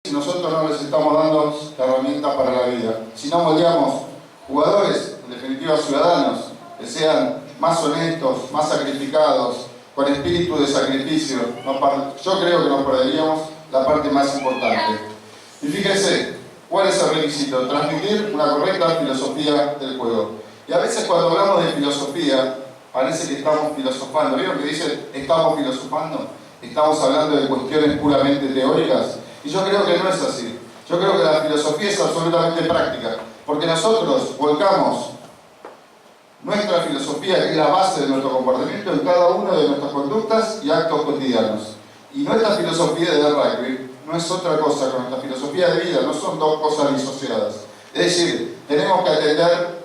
Si nosotros no les estamos dando herramientas para la vida, si no moldeamos jugadores, en definitiva ciudadanos, que sean más honestos, más sacrificados, con espíritu de sacrificio, yo creo que nos perderíamos la parte más importante. Y fíjense, ¿cuál es el requisito? Transmitir una correcta filosofía del juego. Y a veces cuando hablamos de filosofía, parece que estamos filosofando. ¿Vieron que dicen estamos filosofando? Estamos hablando de cuestiones puramente teóricas. Y yo creo que no es así. Yo creo que la filosofía es absolutamente práctica. Porque nosotros volcamos nuestra filosofía, que es la base de nuestro comportamiento, en cada una de nuestras conductas y actos cotidianos. Y nuestra filosofía del rugby no es otra cosa con nuestra filosofía de vida, no son dos cosas disociadas. Es decir, tenemos que atender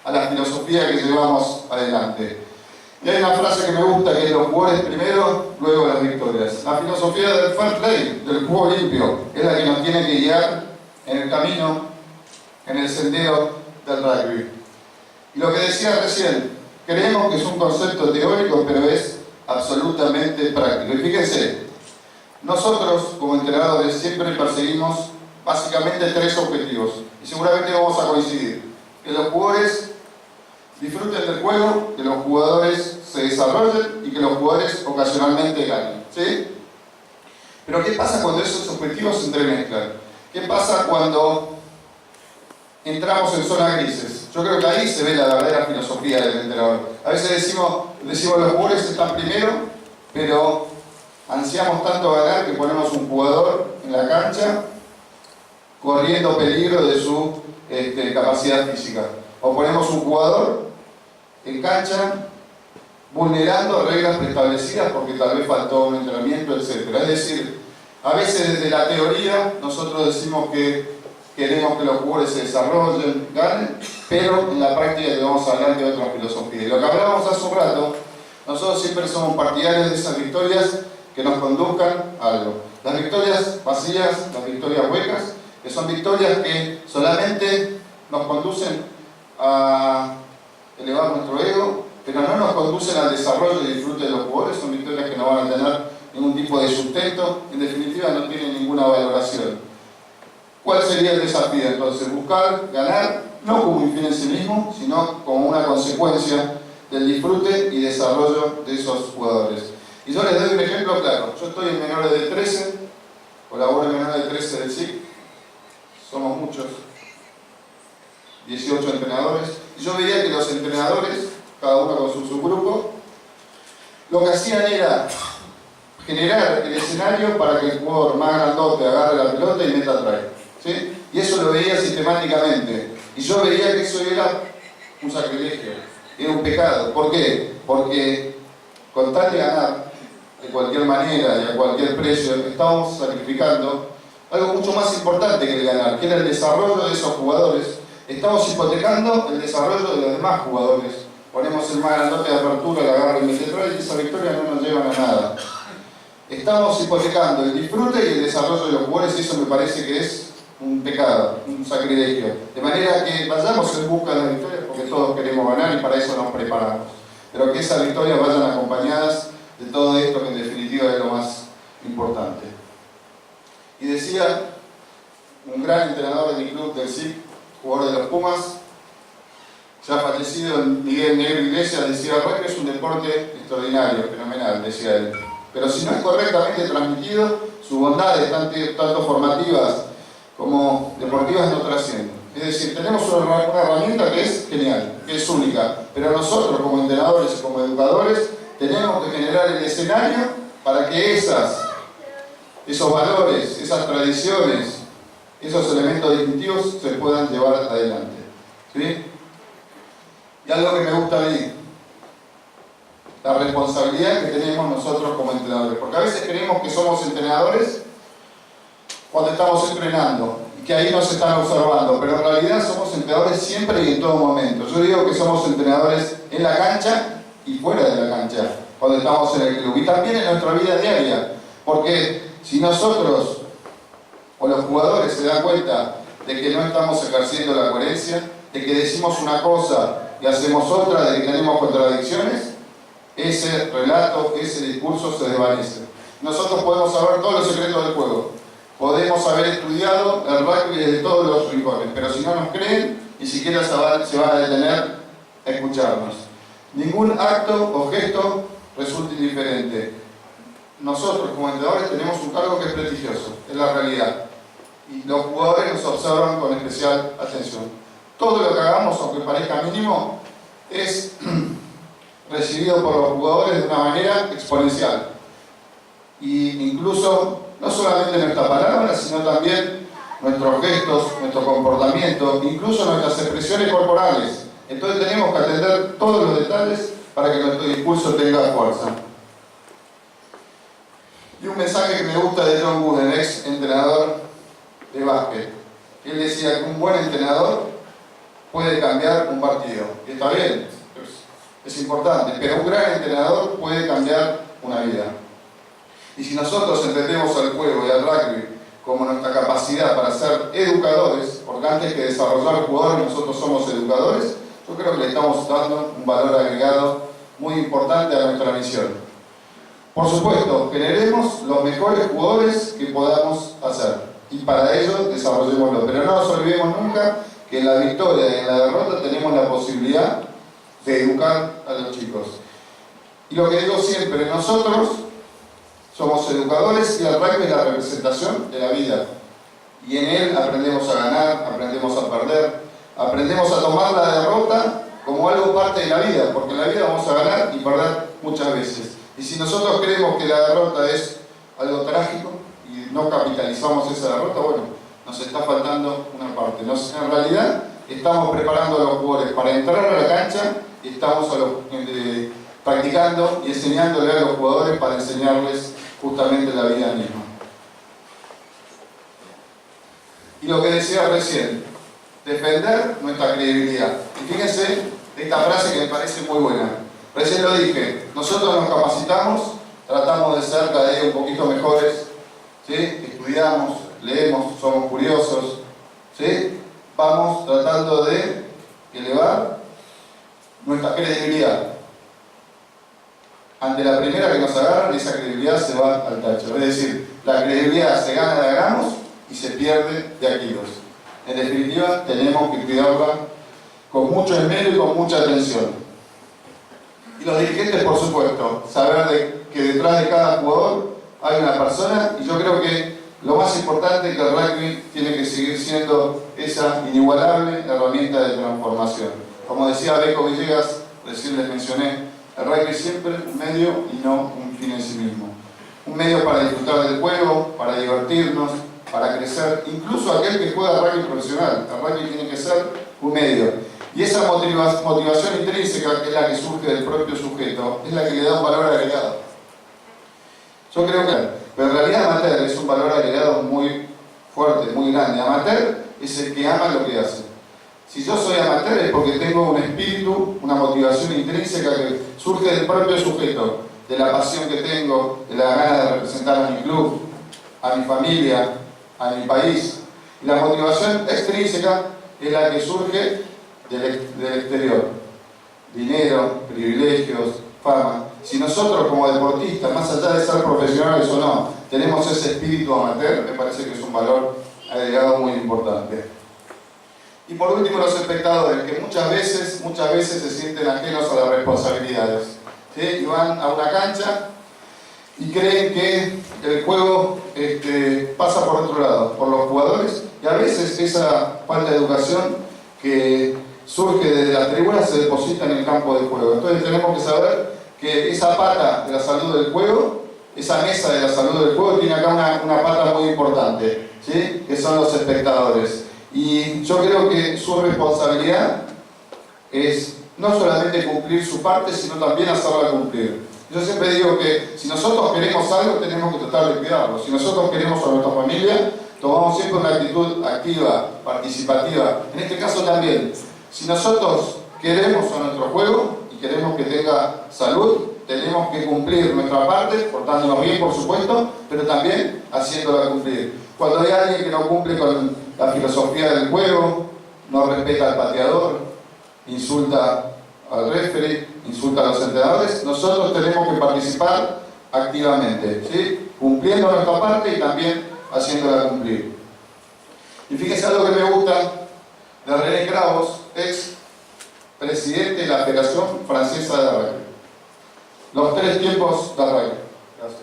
a la filosofía que llevamos adelante. Y hay una frase que me gusta, que es los jugadores primero, luego las victorias. La filosofía del fair play, del juego limpio, es la que nos tiene que guiar en el camino, en el sendero del rugby. Y lo que decía recién, creemos que es un concepto teórico, pero es absolutamente práctico. Y fíjense, nosotros como entrenadores siempre perseguimos básicamente tres objetivos. Y seguramente vamos a coincidir. Que los jugadores disfruten del juego, que los jugadores se desarrollen y que los jugadores ocasionalmente ganen. ¿Sí? Pero ¿qué pasa cuando esos objetivos se entremezclan? ¿Qué pasa cuando entramos en zonas grises? Yo creo que ahí se ve la verdadera filosofía del entrenador. A veces decimos los jugadores están primero, pero ansiamos tanto ganar que ponemos un jugador en la cancha corriendo peligro de su capacidad física. O ponemos un jugador en cancha vulnerando reglas preestablecidas porque tal vez faltó un entrenamiento, etc. Es decir, a veces desde la teoría nosotros decimos que queremos que los jugadores se desarrollen, ganen, pero en la práctica debemos hablar de otra filosofía. Y lo que hablábamos hace un rato, nosotros siempre somos partidarios de esas victorias que nos conduzcan a algo. Las victorias vacías, las victorias huecas, que son victorias que solamente nos conducen a elevar nuestro ego, pero no nos conducen al desarrollo y disfrute de los jugadores, son victorias que no van a tener ningún tipo de sustento, en definitiva no tienen ninguna valoración. ¿Cuál sería el desafío entonces? Buscar ganar, no como un fin en sí mismo, sino como una consecuencia del disfrute y desarrollo de esos jugadores. Y yo les doy un ejemplo claro. Yo estoy en menores de 13, colaboro en menores de 13 del SIC, somos muchos, 18 entrenadores, y yo veía que los entrenadores, cada uno con su subgrupo, lo que hacían era generar el escenario para que el jugador más grandote agarre la pelota y meta try. ¿Sí? Y eso lo veía sistemáticamente. Y yo veía que eso era un sacrilegio, era un pecado. ¿Por qué? Porque con tal de ganar de cualquier manera y a cualquier precio, estábamos sacrificando algo mucho más importante que el ganar, que era el desarrollo de esos jugadores. Estamos hipotecando el desarrollo de los demás jugadores. Ponemos el más grandote de apertura, la agarra y mete try, y esa victoria no nos lleva a nada. Estamos hipotecando el disfrute y el desarrollo de los jugadores, y eso me parece que es un pecado, un sacrilegio. De manera que vayamos en busca de las victorias, porque todos queremos ganar y para eso nos preparamos. Pero que esas victorias vayan acompañadas de todo esto, que en definitiva es lo más importante. Y decía un gran entrenador de mi club del SIC, jugador de los Pumas, ya fallecido, Miguel Negro Iglesias, decía: el rugby es un deporte extraordinario, fenomenal, decía él. Pero si no es correctamente transmitido, sus bondades, tanto formativas como deportivas, no trascienden. Es decir, tenemos una herramienta que es genial, que es única, pero nosotros como entrenadores y como educadores tenemos que generar el escenario para que esos valores, esas tradiciones, esos elementos distintivos se puedan llevar adelante. ¿Sí? Y algo que me gusta a mí, la responsabilidad que tenemos nosotros como entrenadores, porque a veces creemos que somos entrenadores cuando estamos entrenando y que ahí nos están observando, pero en realidad somos entrenadores siempre y en todo momento. Yo digo que somos entrenadores en la cancha y fuera de la cancha, cuando estamos en el club, y también en nuestra vida diaria, porque si nosotros o los jugadores se dan cuenta de que no estamos ejerciendo la coherencia, de que decimos una cosa y hacemos otra, de que tenemos contradicciones, ese relato, ese discurso se desvanece. Nosotros podemos saber todos los secretos del juego, podemos haber estudiado el rugby desde todos los rincones, pero si no nos creen, ni siquiera se van a detener a escucharnos. Ningún acto o gesto resulta indiferente. Nosotros como entrenadores tenemos un cargo que es prestigioso, es la realidad. Y los jugadores nos observan con especial atención. Todo lo que hagamos, aunque parezca mínimo, es recibido por los jugadores de una manera exponencial. Y incluso, no solamente nuestras palabras, sino también nuestros gestos, nuestro comportamiento, incluso nuestras expresiones corporales. Entonces tenemos que atender todos los detalles para que nuestro discurso tenga fuerza. Y un mensaje que me gusta de John Wooden, ex entrenador de básquet. Él decía que un buen entrenador puede cambiar un partido. Y está bien, es importante, pero un gran entrenador puede cambiar una vida. Y si nosotros entendemos al juego y al rugby como nuestra capacidad para ser educadores, porque antes que desarrollar jugadores nosotros somos educadores, yo creo que le estamos dando un valor agregado muy importante a nuestra misión. Por supuesto, generemos los mejores jugadores que podamos hacer y para ello desarrollémoslo, pero no nos olvidemos nunca que en la victoria y en la derrota tenemos la posibilidad de educar a los chicos. Y lo que digo siempre, nosotros somos educadores y el rugby es la representación de la vida. Y en él aprendemos a ganar, aprendemos a perder, aprendemos a tomar la derrota como algo parte de la vida, porque en la vida vamos a ganar y perder muchas veces. Y si nosotros creemos que la derrota es algo trágico y no capitalizamos esa derrota, bueno, nos está faltando una parte. En realidad estamos preparando a los jugadores para entrar a la cancha y estamos practicando y enseñándole a los jugadores para enseñarles justamente la vida misma. Y lo que decía recién, defender nuestra credibilidad. Y fíjense esta frase que me parece muy buena. Recién lo dije, nosotros nos capacitamos, tratamos de ser cada día un poquito mejores, ¿sí? Estudiamos, leemos, somos curiosos, ¿sí? Vamos tratando de elevar nuestra credibilidad. Ante la primera que nos agarran, esa credibilidad se va al tacho. Es decir, la credibilidad se gana de gramos y se pierde de a kilos. En definitiva, tenemos que cuidarla con mucho esmero y con mucha atención. Y los dirigentes, por supuesto, saber que detrás de cada jugador hay una persona, y yo creo que lo más importante es que el rugby tiene que seguir siendo esa inigualable herramienta de transformación. Como decía Beco Villegas, recién les mencioné, el rugby es siempre un medio y no un fin en sí mismo. Un medio para disfrutar del juego, para divertirnos, para crecer, incluso aquel que juega rugby profesional. El rugby tiene que ser un medio. Y esa motivación intrínseca, que es la que surge del propio sujeto, es la que le da un valor agregado. Yo creo que, pero en realidad amateur es un valor agregado muy fuerte, muy grande. Amateur es el que ama lo que hace. Si yo soy amateur es porque tengo un espíritu, una motivación intrínseca que surge del propio sujeto, de la pasión que tengo, de la gana de representar a mi club, a mi familia, a mi país. Y la motivación extrínseca es la que surge del exterior. Dinero, privilegios, fama. Si nosotros como deportistas, más allá de ser profesionales o no, tenemos ese espíritu amateur, me parece que es un valor agregado muy importante. Y por último, los espectadores, que muchas veces se sienten ajenos a las responsabilidades, ¿sí? Y van a una cancha y creen que el juego pasa por otro lado, por los jugadores, y a veces esa falta de educación que surge desde las tribunas se deposita en el campo de juego. Entonces tenemos que saber que esa pata de la salud del juego, esa mesa de la salud del juego, tiene acá una pata muy importante, ¿sí? Que son los espectadores. Y yo creo que su responsabilidad es no solamente cumplir su parte, sino también hacerla cumplir. Yo siempre digo que si nosotros queremos algo, tenemos que tratar de cuidarlo. Si nosotros queremos a nuestra familia, tomamos siempre una actitud activa, participativa. En este caso también, si nosotros queremos a nuestro juego y queremos que tenga salud, tenemos que cumplir nuestra parte, portándonos bien, por supuesto, pero también haciéndola cumplir. Cuando hay alguien que no cumple con la filosofía del juego, no respeta al pateador, insulta al referee, insulta a los entrenadores, nosotros tenemos que participar activamente, ¿sí? Cumpliendo nuestra parte y también haciéndola cumplir. Y fíjense algo que me gusta de René Krauss, ex presidente de la Federación Francesa de Rugby. Los 3 tiempos de rugby. Gracias.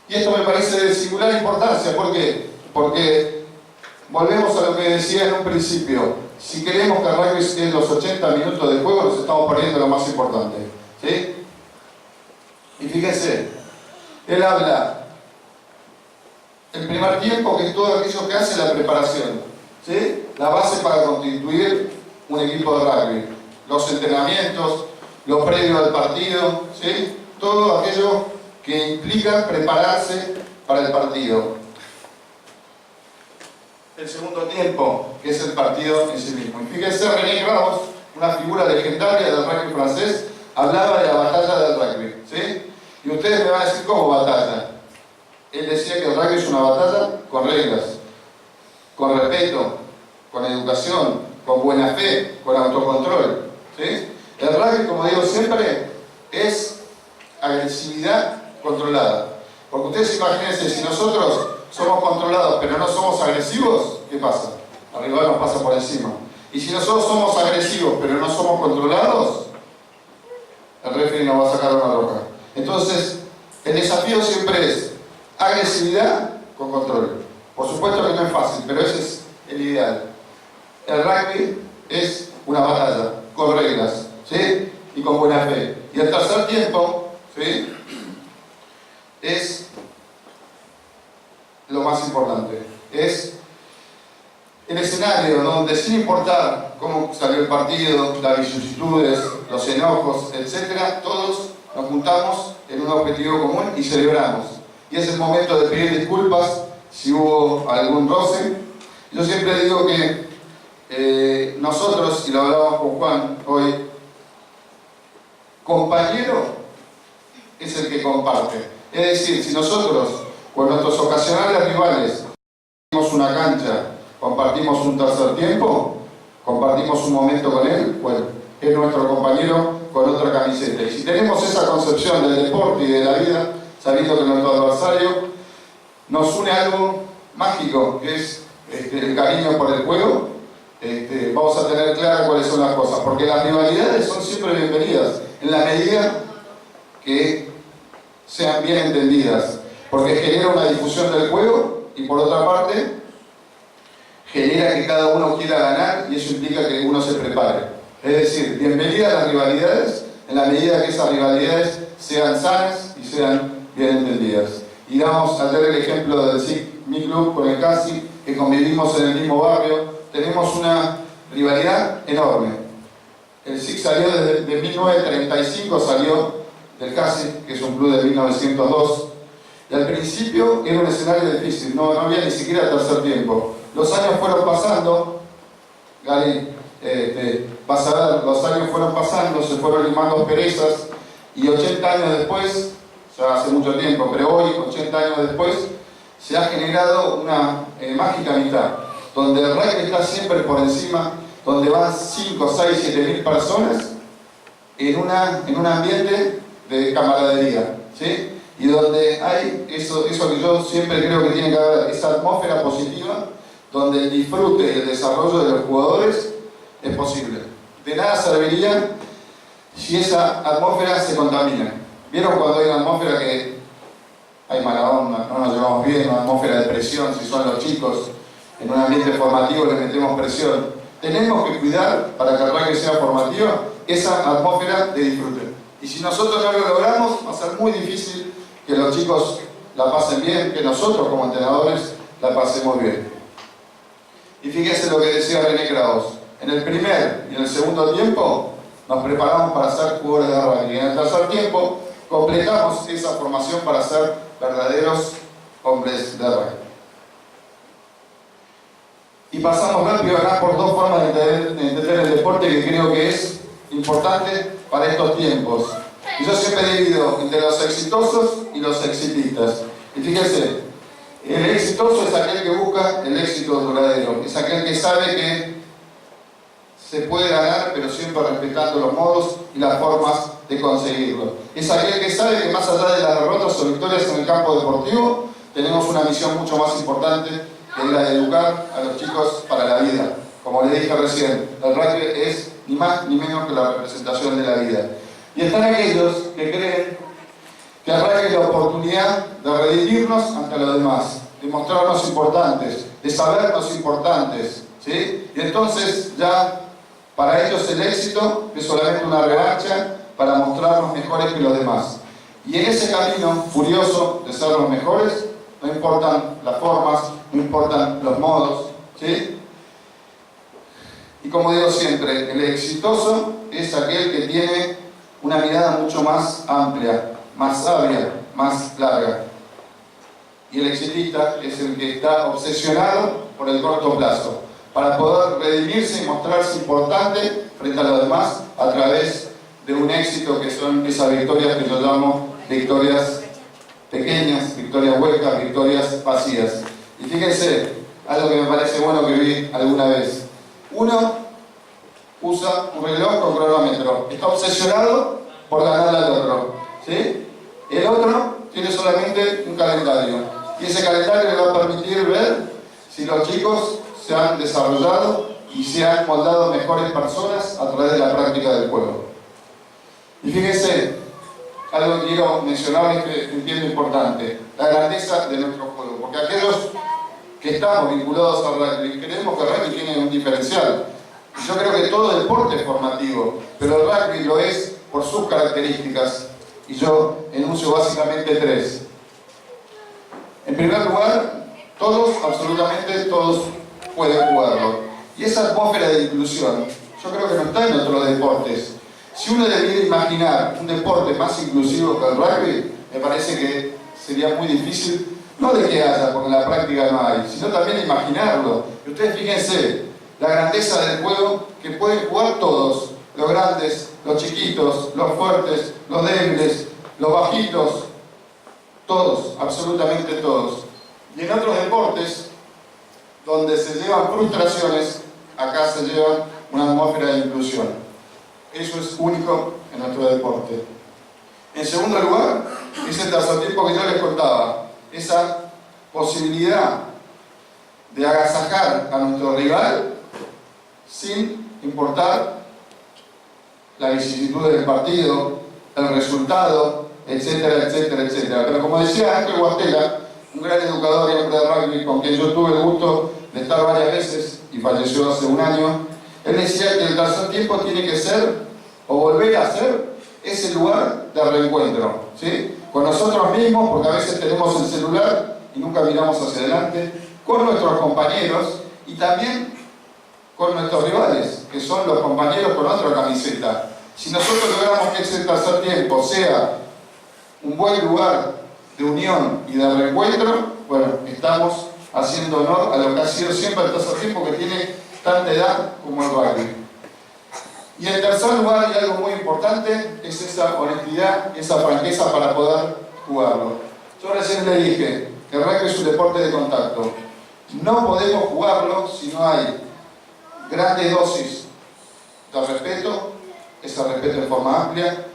Y esto me parece de singular importancia. ¿Por qué? Porque volvemos a lo que decía en un principio. Si queremos que el rugby esté en los 80 minutos de juego, nos estamos perdiendo lo más importante. ¿Sí? Y fíjense, él habla el primer tiempo, que es todo aquello que hace la preparación, ¿sí? La base para constituir un equipo de rugby, los entrenamientos, lo previo al partido, ¿sí? Todo aquello que implica prepararse para el partido. El segundo tiempo, que es el partido en sí mismo. Y fíjense, René Krauss, una figura legendaria del rugby francés, hablaba de la batalla del rugby, ¿sí? Y ustedes me van a decir, ¿cómo batalla? Él decía que el rugby es una batalla con reglas, con respeto, con educación, con buena fe, con autocontrol, ¿sí? El rugby, como digo siempre, es agresividad controlada. Porque ustedes imagínense, si nosotros somos controlados pero no somos agresivos, ¿qué pasa? El rival nos pasa por encima. Y si nosotros somos agresivos pero no somos controlados, el referee nos va a sacar una roja. Entonces, el desafío siempre es agresividad con control. Por supuesto que no es fácil, pero ese es el ideal. El rugby es una batalla con reglas, ¿sí? Y con buena fe. Y el tercer tiempo, ¿sí? Es lo más importante. Es el escenario donde, sin importar cómo salió el partido, las vicisitudes, los enojos, etc., todos nos juntamos en un objetivo común y celebramos. Y es el momento de pedir disculpas si hubo algún roce. Yo siempre digo que nosotros, y lo hablábamos con Juan hoy, compañero es el que comparte. Es decir, si nosotros con nuestros ocasionales rivales compartimos una cancha, compartimos un tercer tiempo, compartimos un momento con él, bueno, es nuestro compañero con otra camiseta. Y si tenemos esa concepción del deporte y de la vida, sabiendo que nuestro adversario nos une algo mágico, que es el cariño por el juego, vamos a tener claro cuáles son las cosas, porque las rivalidades son siempre bienvenidas, en la medida que sean bien entendidas, porque genera una difusión del juego y por otra parte genera que cada uno quiera ganar y eso implica que uno se prepare. Es decir, bienvenidas las rivalidades en la medida que esas rivalidades sean sanas y sean bien entendidas. Y vamos a tener el ejemplo del SIC Mi Club con el CASI, que convivimos en el mismo barrio. Tenemos una rivalidad enorme. El SIC salió desde 1935, salió del CASI, que es un club de 1902. Y al principio era un escenario difícil, no había ni siquiera tercer tiempo. Los años fueron pasando, Gary, vas a ver, los años fueron pasando, se fueron limando asperezas y 80 años después, ya hace mucho tiempo, pero hoy, 80 años después, se ha generado una mágica mitad, donde el rugby está siempre por encima, donde van 5, 6, 7 mil personas en un ambiente de camaradería, ¿sí? Y donde hay eso que yo siempre creo que tiene que haber, esa atmósfera positiva, donde el disfrute y el desarrollo de los jugadores es posible. De nada serviría si esa atmósfera se contamina. ¿Vieron cuando hay una atmósfera que hay mala onda, no nos llevamos bien, una atmósfera de presión, si son los chicos, en un ambiente formativo les metemos presión? Tenemos que cuidar, para que el rugby sea formativa, esa atmósfera de disfrute. Y si nosotros no lo logramos, va a ser muy difícil que los chicos la pasen bien, que nosotros como entrenadores la pasemos bien. Y fíjense lo que decía René Krauss. En el primer y en el segundo tiempo nos preparamos para ser jugadores de rugby. Y en el tercer tiempo completamos esa formación para ser verdaderos hombres de rugby. Y pasamos rápido acá por dos formas de entender el deporte que creo que es importante para estos tiempos. Y yo siempre divido entre los exitosos y los exitistas. Y fíjense, el exitoso es aquel que busca el éxito duradero, es aquel que sabe que se puede ganar, pero siempre respetando los modos y las formas de conseguirlo. Es aquel que sabe que más allá de las derrotas o victorias en el campo deportivo, tenemos una misión mucho más importante, que es la de educar a los chicos para la vida. Como le dije recién, el rugby es ni más ni menos que la representación de la vida. Y están aquellos que creen que el rugby es la oportunidad de redimirnos ante los demás, de mostrarnos importantes, de sabernos importantes, ¿sí? Y entonces ya para ellos el éxito es solamente una revancha para mostrarnos mejores que los demás. Y en ese camino furioso de ser los mejores, no importan las formas, no importan los modos, ¿sí? Y como digo siempre, el exitoso es aquel que tiene una mirada mucho más amplia, más sabia, más larga. Y el exitista es el que está obsesionado por el corto plazo, para poder redimirse y mostrarse importante frente a los demás a través de un éxito que son esas victorias que yo llamo victorias pequeñas, victorias huecas, victorias vacías. Y fíjense, algo que me parece bueno que vi alguna vez. Uno usa un reloj con cronómetro, está obsesionado por ganarle al otro, ¿sí? El otro tiene solamente un calendario, y ese calendario le va a permitir ver si los chicos se han desarrollado y se han moldado mejores personas a través de la práctica del juego. Y fíjense, algo que quiero mencionar es que entiendo importante, la grandeza de nuestro juego, porque aquellos que estamos vinculados al rugby creemos que el rugby tiene un diferencial. Yo creo que todo deporte es formativo, pero el rugby lo es por sus características, y yo enuncio básicamente tres. En primer lugar, todos, absolutamente todos, pueden jugarlo. Y esa atmósfera de inclusión, yo creo que no está en otros deportes. Si uno debiera imaginar un deporte más inclusivo que el rugby, me parece que sería muy difícil, no de que haya, porque en la práctica no hay, sino también imaginarlo. Y ustedes fíjense, la grandeza del juego que pueden jugar todos, los grandes, los chiquitos, los fuertes, los débiles, los bajitos, todos, absolutamente todos. Y en otros deportes, donde se llevan frustraciones, acá se lleva una atmósfera de inclusión. Eso es único en nuestro deporte. En segundo lugar, ese tercer-tiempo que yo les contaba, esa posibilidad de agasajar a nuestro rival sin importar la vicisitud del partido, el resultado, etcétera, etcétera, etcétera. Pero como decía Ángel Guastela, un gran educador y hombre de rugby con quien yo tuve el gusto de estar varias veces y falleció hace un año, él decía que el tercer tiempo tiene que ser, o volver a ser, ese lugar de reencuentro, ¿sí? Con nosotros mismos, porque a veces tenemos el celular y nunca miramos hacia adelante, con nuestros compañeros y también con nuestros rivales, que son los compañeros con otra camiseta. Si nosotros logramos que ese tercer tiempo sea un buen lugar de unión y de reencuentro, bueno, estamos haciendo honor a lo que ha sido siempre el tercer tiempo, que tiene tanta edad como el rugby. Y en tercer lugar, y algo muy importante, es esa honestidad, esa franqueza para poder jugarlo. Yo recién le dije que el rugby es un deporte de contacto. No podemos jugarlo si no hay grandes dosis de respeto, ese respeto en forma amplia,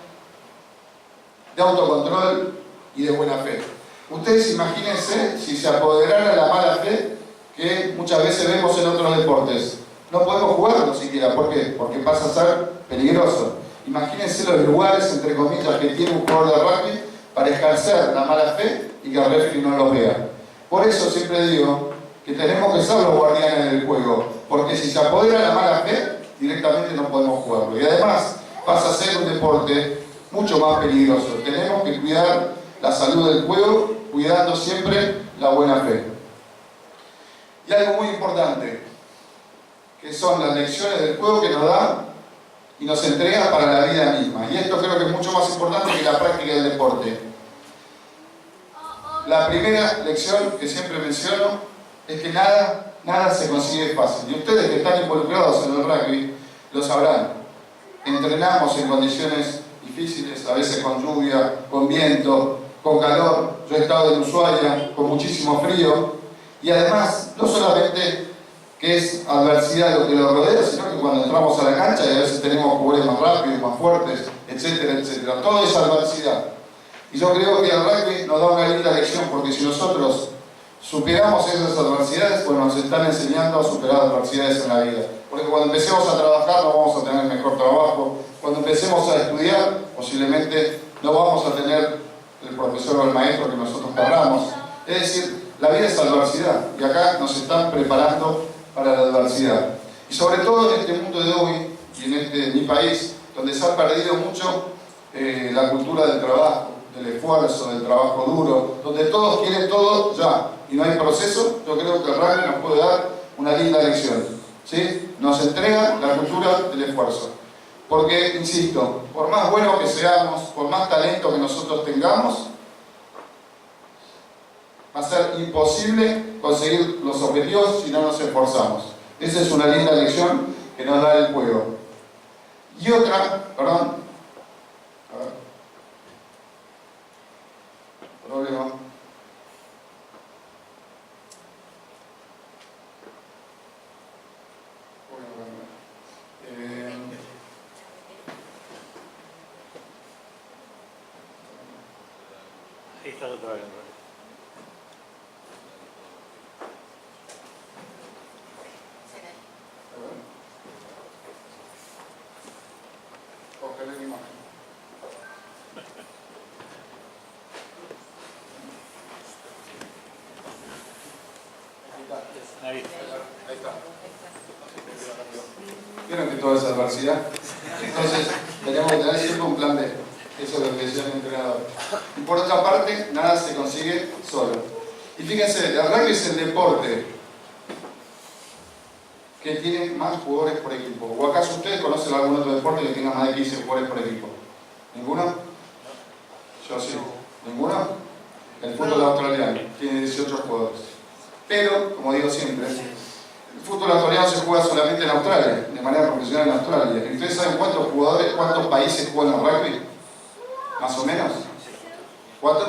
de autocontrol y de buena fe. Ustedes imagínense si se apoderara la mala fe que muchas veces vemos en otros deportes. No podemos jugarlo siquiera. ¿Por qué? Porque pasa a ser peligroso. Imagínense los lugares, entre comillas, que tiene un jugador de rugby para ejercer la mala fe y que el referee no los vea. Por eso siempre digo que tenemos que ser los guardianes del juego, porque si se apodera la mala fe, directamente no podemos jugarlo. Y además pasa a ser un deporte mucho más peligroso. Tenemos que cuidar la salud del juego, cuidando siempre la buena fe. Y algo muy importante, que son las lecciones del juego que nos da y nos entrega para la vida misma. Y esto creo que es mucho más importante que la práctica del deporte. La primera lección que siempre menciono es que nada se consigue fácil. Y ustedes que están involucrados en el rugby lo sabrán. Entrenamos en condiciones difíciles, a veces con lluvia, con viento, con calor. Yo he estado en Ushuaia con muchísimo frío. Y además, no solamente que es adversidad lo que lo rodea, sino que cuando entramos a la cancha y a veces tenemos jugadores más rápidos, más fuertes, etcétera, etcétera. Todo es adversidad. Y yo creo que el rugby nos da una linda lección, porque si nosotros superamos esas adversidades, pues nos están enseñando a superar adversidades en la vida. Porque cuando empecemos a trabajar no vamos a tener mejor trabajo, cuando empecemos a estudiar posiblemente no vamos a tener el profesor o el maestro que nosotros querramos. Es decir, la vida es adversidad y acá nos están preparando para la adversidad. Y sobre todo en este mundo de hoy y en mi país, donde se ha perdido mucho la cultura del trabajo, del esfuerzo, del trabajo duro, donde todos quieren todo ya y no hay proceso, yo creo que el rugby nos puede dar una linda lección, ¿sí? Nos entrega la cultura del esfuerzo. Porque, insisto, por más buenos que seamos, por más talento que nosotros tengamos, va a ser imposible conseguir los objetivos si no nos esforzamos. Esa es una linda lección que nos da el juego. Y otra, perdón, a ver, problema. Ahí está otra vez. Coger la imagen. Ahí. Ahí está. ¿Vieron que toda esa adversidad? Entonces, tenemos que tener siempre un plan B. Eso es lo que decía mi entrenador. Y por otra parte, nada se consigue solo. Y fíjense, el rugby es el deporte que tiene más jugadores por equipo. ¿O acaso ustedes conocen algún otro deporte que tenga más de 15 jugadores por equipo? ¿Ninguno? Yo sí. ¿Ninguno? El fútbol australiano tiene 18 jugadores. Pero, como digo siempre, el fútbol australiano se juega solamente en Australia, de manera profesional en Australia. ¿Y ustedes saben cuántos jugadores, cuántos países juegan al rugby? ¿Más o menos? ¿Cuántos?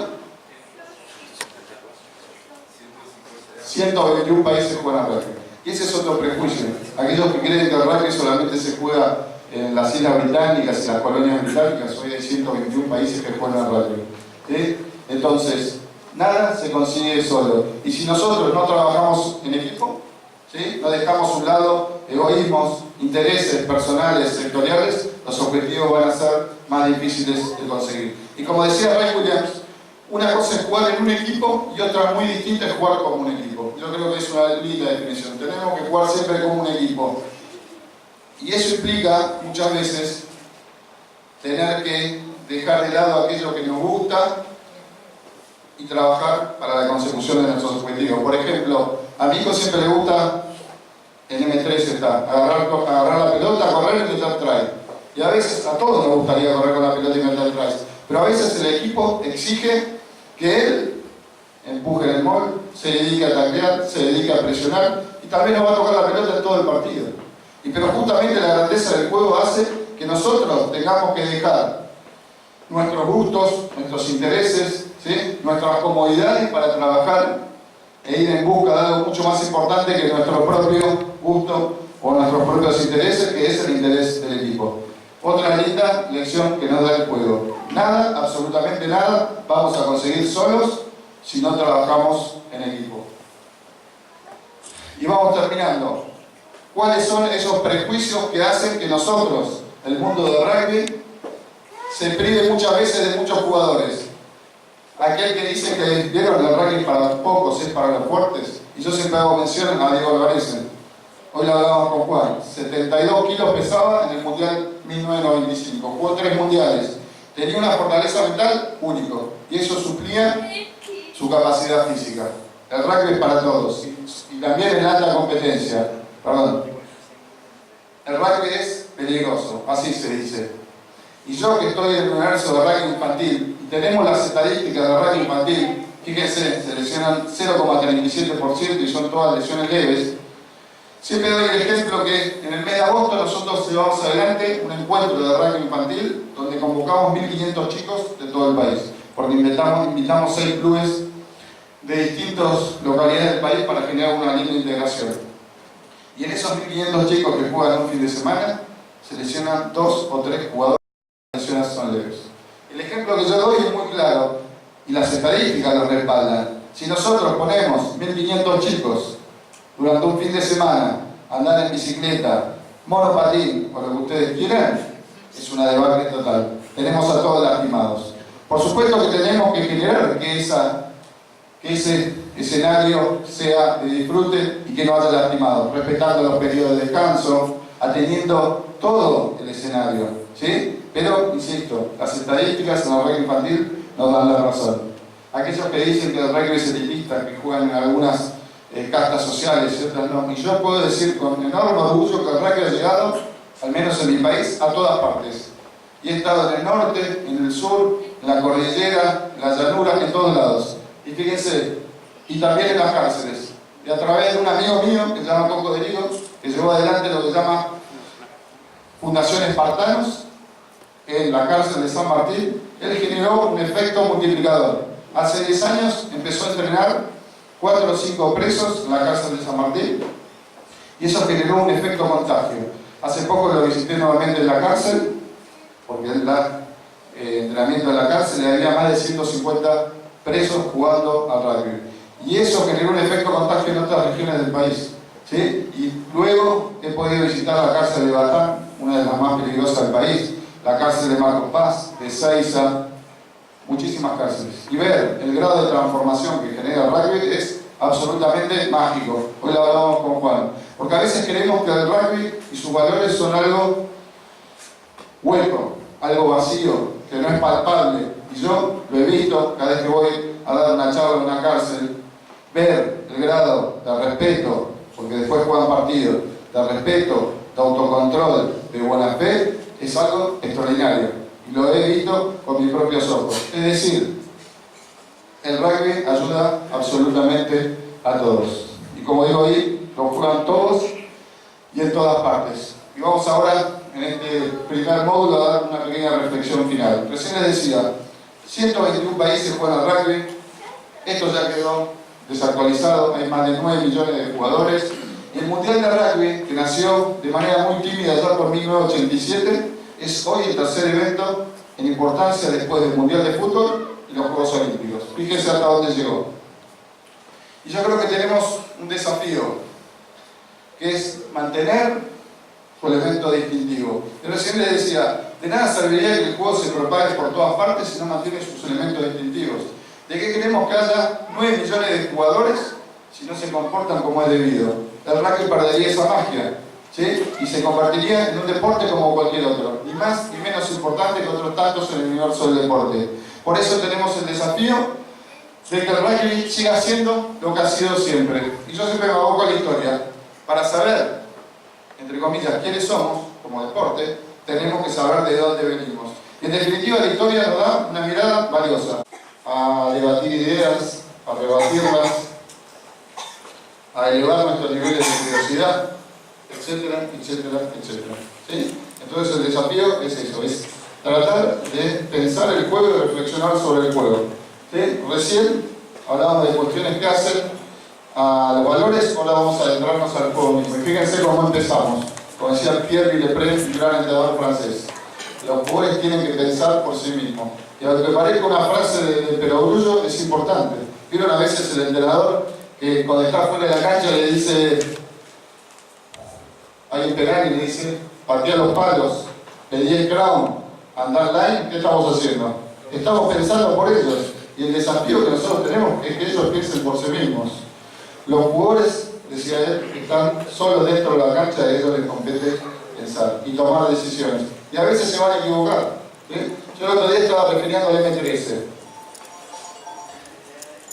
121 países juegan al rugby. Y ese es otro prejuicio. Aquellos que creen que el rugby solamente se juega en las Islas Británicas y las colonias británicas, hoy hay 121 países que juegan al rugby. ¿Sí? Entonces, nada se consigue solo. Y si nosotros no trabajamos en equipo, ¿sí? No dejamos a un lado egoísmos, intereses personales, sectoriales, los objetivos van a ser más difíciles de conseguir. Y como decía Ray Williams, una cosa es jugar en un equipo y otra muy distinta es jugar como un equipo. Yo creo que es una linda definición. Tenemos que jugar siempre como un equipo. Y eso implica muchas veces tener que dejar de lado aquello que nos gusta y trabajar para la consecución de nuestros objetivos. Por ejemplo, a mi hijo siempre le gusta, en M3 está, agarrar la pelota, correr y meter try. Y a veces a todos nos gustaría correr con la pelota y meter try. Pero a veces el equipo exige que él empuje en el mall, se dedique a taclear, se dedique a presionar y tal vez no va a tocar la pelota en todo el partido. Pero justamente la grandeza del juego hace que nosotros tengamos que dejar nuestros gustos, nuestros intereses, ¿sí? Nuestras comodidades para trabajar e ir en busca de algo mucho más importante que nuestro propio gusto o nuestros propios intereses, que es el interés del equipo. Otra linda lección que nos da el juego. Nada, absolutamente nada, vamos a conseguir solos si no trabajamos en equipo. Y vamos terminando. ¿Cuáles son esos prejuicios que hacen que nosotros, el mundo del rugby, se prive muchas veces de muchos jugadores? Aquel que dice que vieron el rugby para los pocos, es para los fuertes. Y yo siempre hago mención a Diego Alvarez. Hoy lo hablábamos con Juan. 72 kilos pesaba en el Mundial 1995. Jugó 3 mundiales. Tenía una fortaleza mental único. Y eso suplía su capacidad física. El rugby es para todos. Y también en alta competencia. Perdón. El rugby es peligroso. Así se dice. Y yo que estoy en el universo de rugby infantil, y tenemos las estadísticas de rugby infantil, fíjense, se lesionan 0,37% y son todas lesiones leves. Siempre doy el ejemplo que en el mes de agosto nosotros llevamos adelante un encuentro de rugby infantil donde convocamos 1.500 chicos de todo el país, porque invitamos 6 clubes de distintas localidades del país para generar una linda integración. Y en esos 1.500 chicos que juegan un fin de semana, se lesionan 2 o 3 jugadores, las lesiones son leves. El ejemplo que yo doy es muy claro y las estadísticas lo respaldan. Si nosotros ponemos 1.500 chicos durante un fin de semana a andar en bicicleta, monopatín o lo que ustedes quieran, es una debacle total. Tenemos a todos lastimados. Por supuesto que tenemos que generar que ese escenario sea de disfrute y que no haya lastimados, respetando los periodos de descanso, atendiendo todo el escenario, ¿sí? Pero, insisto, las estadísticas en el rugby infantil nos dan la razón. Aquellos que dicen que el rugby es elitista, que juegan en algunas castas sociales y otras no, y yo puedo decir con enorme orgullo que el rugby ha llegado, al menos en mi país, a todas partes. Y he estado en el norte, en el sur, en la cordillera, en la llanura, en todos lados. Y fíjense, y también en las cárceles. Y a través de un amigo mío que se llama Coco de Rigo, que llevó adelante lo que se llama Fundación Espartanos, en la cárcel de San Martín, él generó un efecto multiplicador. Hace 10 años empezó a entrenar 4 o 5 presos en la cárcel de San Martín, y eso generó un efecto contagio. Hace poco lo visité nuevamente en la cárcel, porque el entrenamiento en la cárcel había más de 150 presos jugando al rugby. Y eso generó un efecto contagio en otras regiones del país, ¿sí? Y luego he podido visitar la cárcel de Batán, una de las más peligrosas del país, la cárcel de Marcos Paz, de Seiza, muchísimas cárceles. Y ver el grado de transformación que genera el rugby es absolutamente mágico. Hoy lo hablamos con Juan. Porque a veces creemos que el rugby y sus valores son algo hueco, algo vacío, que no es palpable. Y yo lo he visto cada vez que voy a dar una charla en una cárcel, ver el grado de respeto, porque después juegan partidos, de respeto, de autocontrol, de buena fe, es algo extraordinario. Y lo he visto con mis propios ojos. Es decir, el rugby ayuda absolutamente a todos. Y como digo ahí, lo juegan todos y en todas partes. Y vamos ahora, en este primer módulo, a dar una pequeña reflexión final. Recién les decía, 121 países juegan al rugby. Esto ya quedó desactualizado, hay más de 9 millones de jugadores. Y el Mundial de Rugby, que nació de manera muy tímida ya por 1987, es hoy el tercer evento en importancia después del Mundial de Fútbol y los Juegos Olímpicos. Fíjense hasta dónde llegó. Y yo creo que tenemos un desafío, que es mantener su elemento distintivo. Yo recién les decía, de nada serviría que el juego se propague por todas partes si no mantiene sus elementos distintivos. ¿De qué queremos que haya 9 millones de jugadores si no se comportan como es debido? El rugby perdería esa magia, ¿sí? Y se convertiría en un deporte como cualquier otro, ni más ni menos importante que otros tantos en el universo del deporte. Por eso tenemos el desafío de que el rugby siga siendo lo que ha sido siempre. Y yo siempre me aboco a la historia. Para saber, entre comillas, quiénes somos como deporte, tenemos que saber de dónde venimos. Y en definitiva la historia nos da una mirada valiosa a debatir ideas, a rebatirlas, a elevar nuestros niveles de curiosidad, etcétera, etcétera, etcétera. ¿Sí? Entonces el desafío es eso, es tratar de pensar el juego y reflexionar sobre el juego. ¿Sí? Recién hablábamos de cuestiones que hacen a los valores, ahora vamos a adentrarnos al juego mismo. Y fíjense cómo empezamos. Como decía Pierre Villepré, un gran entrenador francés. Los jugadores tienen que pensar por sí mismos. Y aunque parezca una frase de perogrullo, es importante. Vieron a veces el entrenador que cuando está fuera de la cancha le dice, hay un penal y le dice, patea los palos, pedí el crown, andar line, ¿qué estamos haciendo? Estamos pensando por ellos. Y el desafío que nosotros tenemos es que ellos piensen por sí mismos. Los jugadores, decía él, están solos dentro de la cancha y a ellos les compete pensar y tomar decisiones. Y a veces se van a equivocar. ¿Sí? Yo el otro día estaba refiriendo al M13.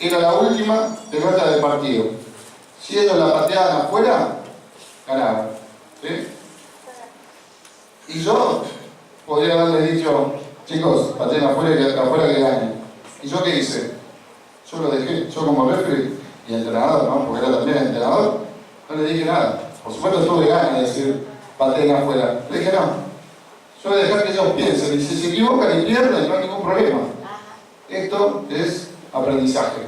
Era la última pelota del partido. Si ellos la pateaban afuera, ganaban. ¿Sí? Y yo podría haberles dicho, chicos, pateen afuera que ganen. ¿Y yo qué hice? Yo lo dejé, yo como referee y entrenador, ¿no? Porque era también entrenador, no le dije nada. Por supuesto tuve ganas de decir, pateen afuera. Le dije, no. Yo voy a dejar que ellos piensen, y si se equivocan y pierden, no hay ningún problema. Esto es aprendizaje.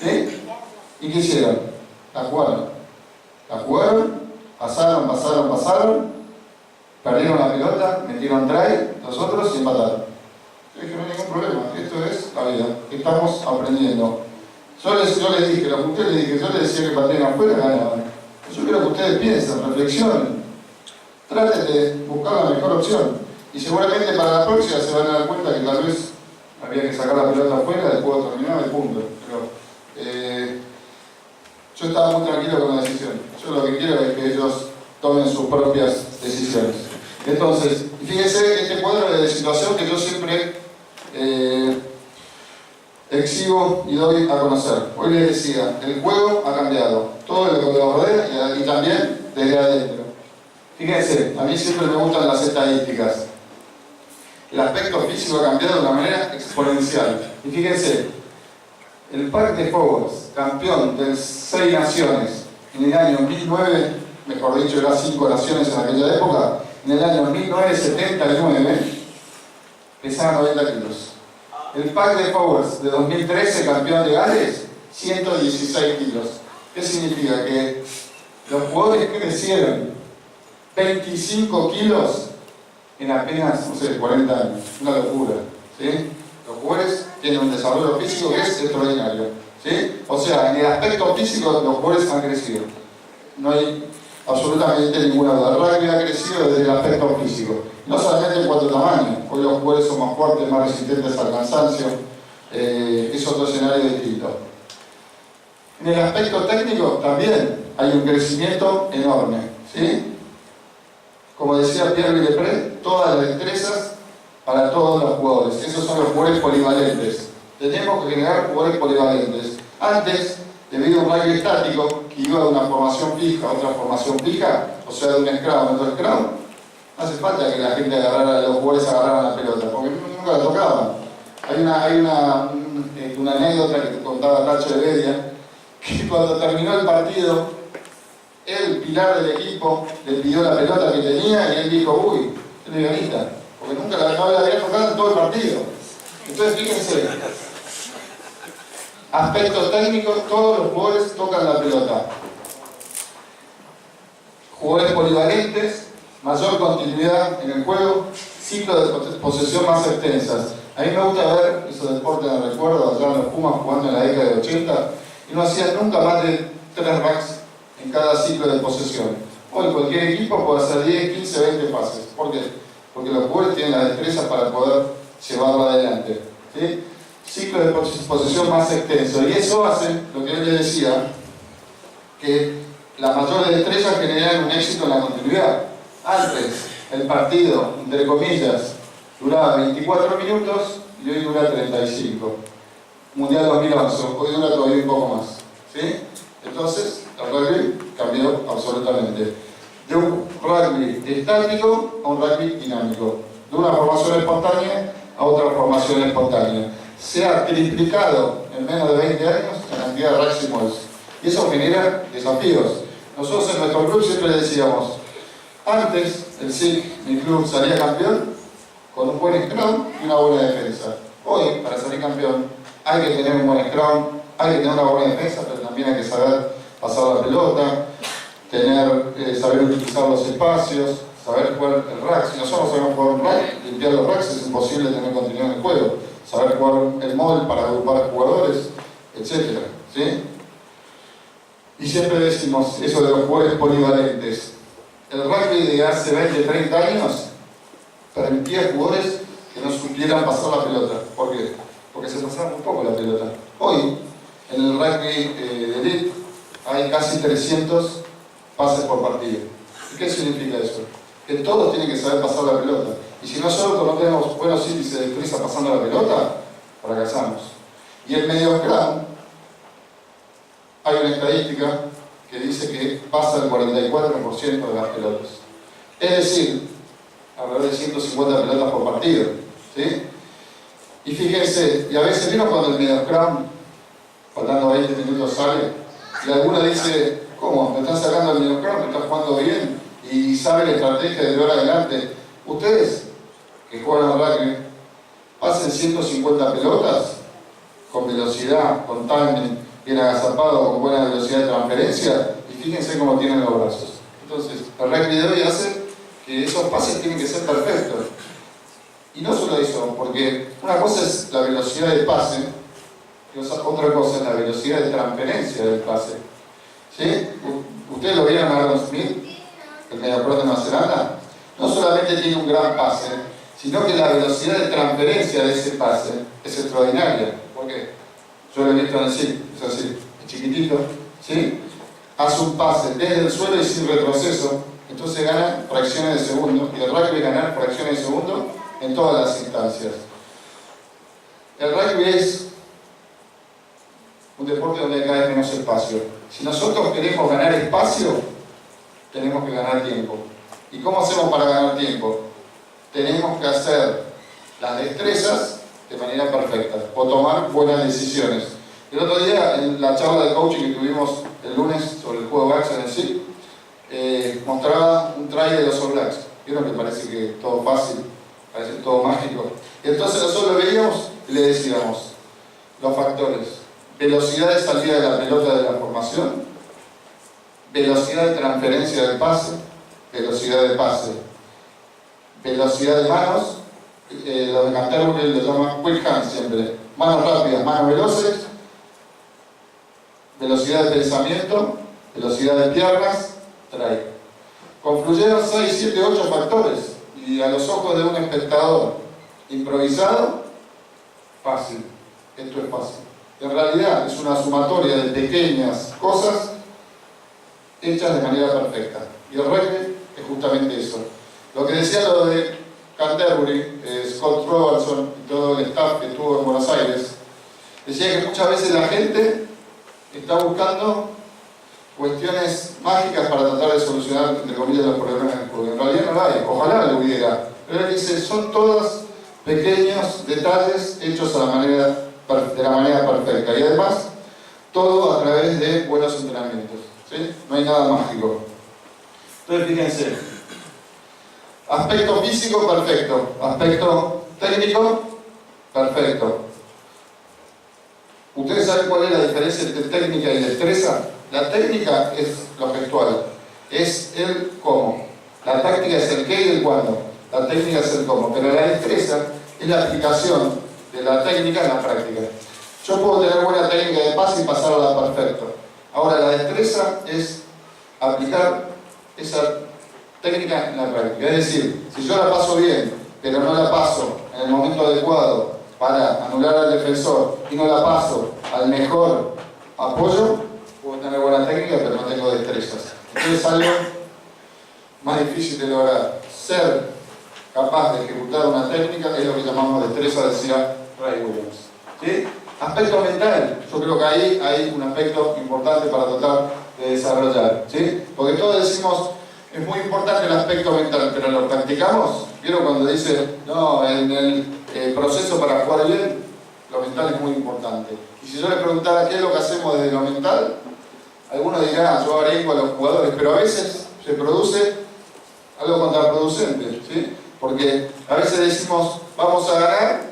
¿Sí? ¿Y qué hicieron? La jugaron. La jugaron, pasaron, perdieron la pelota, metieron try, los otros y empataron. Yo dije, no hay todavía, estamos aprendiendo. Yo les dije, lo que ustedes les dije, yo les decía que pateen afuera, ganaban. Yo quiero que ustedes piensen, reflexionen, traten de buscar la mejor opción. Y seguramente para la próxima se van a dar cuenta que tal vez había que sacar la pelota afuera, el juego terminaba y punto. Pero yo estaba muy tranquilo con la decisión. Yo lo que quiero es que ellos tomen sus propias decisiones. Entonces, fíjense este cuadro de situación que yo siempre exhibo y doy a conocer. Hoy les decía, el juego ha cambiado, todo lo que lo rodea y también desde adentro. Fíjense, a mí siempre me gustan las estadísticas. El aspecto físico ha cambiado de una manera exponencial. Y fíjense, el Parc des Forts, campeón de 6 naciones en el año 1009, mejor dicho, eran 5 naciones en aquella época, en el año 1979, pesaba 90 kilos. El Parc des Forts de 2013, campeón de Gales, 116 kilos. ¿Qué significa? Que los jugadores crecieron 25 kilos en apenas, no sé, 40 años. Una locura, ¿sí? Los jugadores tienen un desarrollo físico que es extraordinario, ¿sí? O sea, en el aspecto físico los jugadores han crecido. No hay absolutamente ninguna duda. El rugby ha crecido desde el aspecto físico. No solamente en cuanto a tamaño. Hoy los jugadores son más fuertes, más resistentes al cansancio. Es otro escenario distinto. En el aspecto técnico también hay un crecimiento enorme, ¿sí? Como decía Pierre Villepré, todas las destrezas para todos los jugadores. Esos son los jugadores polivalentes. Tenemos que generar jugadores polivalentes. Antes, debido a un rugby estático, que iba de una formación fija a otra formación fija, o sea, de un scrum a otro scrum, no hace falta que la gente agarrara, los jugadores agarraran la pelota, porque nunca la tocaban. Hay una anécdota que contaba Tacho de Bedia, que cuando terminó el partido, el pilar del equipo le pidió la pelota que tenía y él dijo, uy, qué livianita, porque nunca la había tocado en todo el partido. Entonces fíjense, aspectos técnicos, todos los jugadores tocan la pelota. Jugadores polivalentes, mayor continuidad en el juego, ciclos de posesión más extensas. A mí me gusta ver esos deportes, me recuerdo allá en los Pumas jugando en la década de 80 y no hacían nunca más de 3 racks en cada ciclo de posesión. Hoy cualquier equipo puede hacer 10, 15, 20 pases. ¿Por qué? Porque los jugadores tienen la destreza para poder llevarlo adelante, ¿sí? Ciclo de posesión más extenso. Y eso hace, lo que yo les decía, que las mayores destrezas generan un éxito en la continuidad. Antes, el partido, entre comillas, duraba 24 minutos y hoy dura 35. Mundial 2011, hoy dura todavía un poco más, ¿sí? Entonces, el rugby cambió absolutamente. De un rugby estático a un rugby dinámico. De una formación espontánea a otra formación espontánea. Se ha triplicado en menos de 20 años la cantidad de racks y malls. Y eso genera desafíos. Nosotros en nuestro club siempre decíamos, antes el SIC, mi club, salía campeón con un buen scrum y una buena defensa. Hoy, para salir campeón, hay que tener un buen scrum, hay que tener una buena defensa, pero también hay que saber pasar la pelota, saber utilizar los espacios, saber jugar el rack. Si nosotros sabemos jugar un rack, limpiar los racks, es imposible tener continuidad en el juego. Saber jugar el móvil para agrupar jugadores, etc. ¿Sí? Y siempre decimos eso de los jugadores polivalentes. El rugby de hace 20, 30 años permitía jugadores que no supieran pasar la pelota. ¿Por qué? Porque se pasaba muy poco la pelota. Hoy, en el rugby de elite, hay casi 300 pases por partido. ¿Y qué significa eso? Que todos tienen que saber pasar la pelota. Y si nosotros no tenemos buenos índices de destreza pasando la pelota, fracasamos. Y el medio scrum, hay una estadística que dice que pasa el 44% de las pelotas. Es decir, alrededor de 150 pelotas por partido, ¿sí? Y fíjense, y a veces vino cuando el medio scrum, faltando 20 minutos, sale, y alguno dice, ¿cómo? ¿Me están sacando el medio scrum? ¿Me están jugando bien? Y sabe la estrategia de ahora adelante. Ustedes, que juegan al rugby, pasen 150 pelotas con velocidad, con timing, bien agazapado, con buena velocidad de transferencia, y fíjense cómo tienen los brazos. Entonces, el rugby de hoy hace que esos pases tienen que ser perfectos. Y no solo eso, porque una cosa es la velocidad de pase, y otra cosa es la velocidad de transferencia del pase. ¿Sí? ¿Ustedes lo vieron a Aaron Smith, el mediocampo de Nueva Zelanda? No solamente tiene un gran pase, sino que la velocidad de transferencia de ese pase es extraordinaria. ¿Por qué? Yo lo he visto decir, es así, es chiquitito, ¿sí? Hace un pase desde el suelo y sin retroceso, entonces gana fracciones de segundo, y el rugby es ganar fracciones de segundo en todas las instancias. El rugby es un deporte donde hay cada vez menos espacio. Si nosotros queremos ganar espacio, tenemos que ganar tiempo. ¿Y cómo hacemos para ganar tiempo? Tenemos que hacer las destrezas de manera perfecta o tomar buenas decisiones. El otro día, en la charla de coaching que tuvimos el lunes sobre el juego Blacks en el SIC, mostraba un try de los All Blacks. Vieron que parece que todo fácil, parece todo mágico. Y entonces nosotros lo veíamos y le decíamos los factores: velocidad de salida de la pelota de la formación, velocidad de transferencia del pase, velocidad de pase, velocidad de manos, los de Canterbury lo llaman quick hands siempre, manos rápidas, manos veloces, velocidad de pensamiento, velocidad de piernas, try. Confluyeron 6, 7, 8 factores y a los ojos de un espectador improvisado, fácil, esto es fácil. En realidad es una sumatoria de pequeñas cosas hechas de manera perfecta. Y el rugby es justamente eso. Lo que decía lo de Canterbury, Scott Robertson y todo el staff que estuvo en Buenos Aires, decía que muchas veces la gente está buscando cuestiones mágicas para tratar de solucionar, entre comillas, los problemas del juego. En realidad no lo hay, ojalá lo hubiera. Pero él dice, son todos pequeños detalles hechos de la manera perfecta. Y además, todo a través de buenos entrenamientos. ¿Sí? No hay nada mágico. Entonces, fíjense. Aspecto físico, perfecto. Aspecto técnico, perfecto. ¿Ustedes saben cuál es la diferencia entre técnica y destreza? La técnica es lo gestual, es el cómo. La táctica es el qué y el cuándo. La técnica es el cómo. Pero la destreza es la aplicación de la técnica en la práctica. Yo puedo tener buena técnica de pase y pasarla perfecto. Ahora, la destreza es aplicar esa técnica en la práctica. Es decir, si yo la paso bien, pero no la paso en el momento adecuado para anular al defensor y no la paso al mejor apoyo, puedo tener buena técnica, pero no tengo destrezas. Entonces es algo más difícil de lograr. Ser capaz de ejecutar una técnica es lo que llamamos destreza, decía Ray Williams. ¿Sí? Aspecto mental, yo creo que ahí hay un aspecto importante para tratar de desarrollar. ¿Sí? Porque todos decimos, es muy importante el aspecto mental, pero lo practicamos. ¿Vieron cuando dice, no, en el proceso para jugar bien, lo mental es muy importante? Y si yo les preguntara qué es lo que hacemos desde lo mental, algunos dirán, yo arengo a los jugadores, pero a veces se produce algo contraproducente, ¿sí? Porque a veces decimos, vamos a ganar,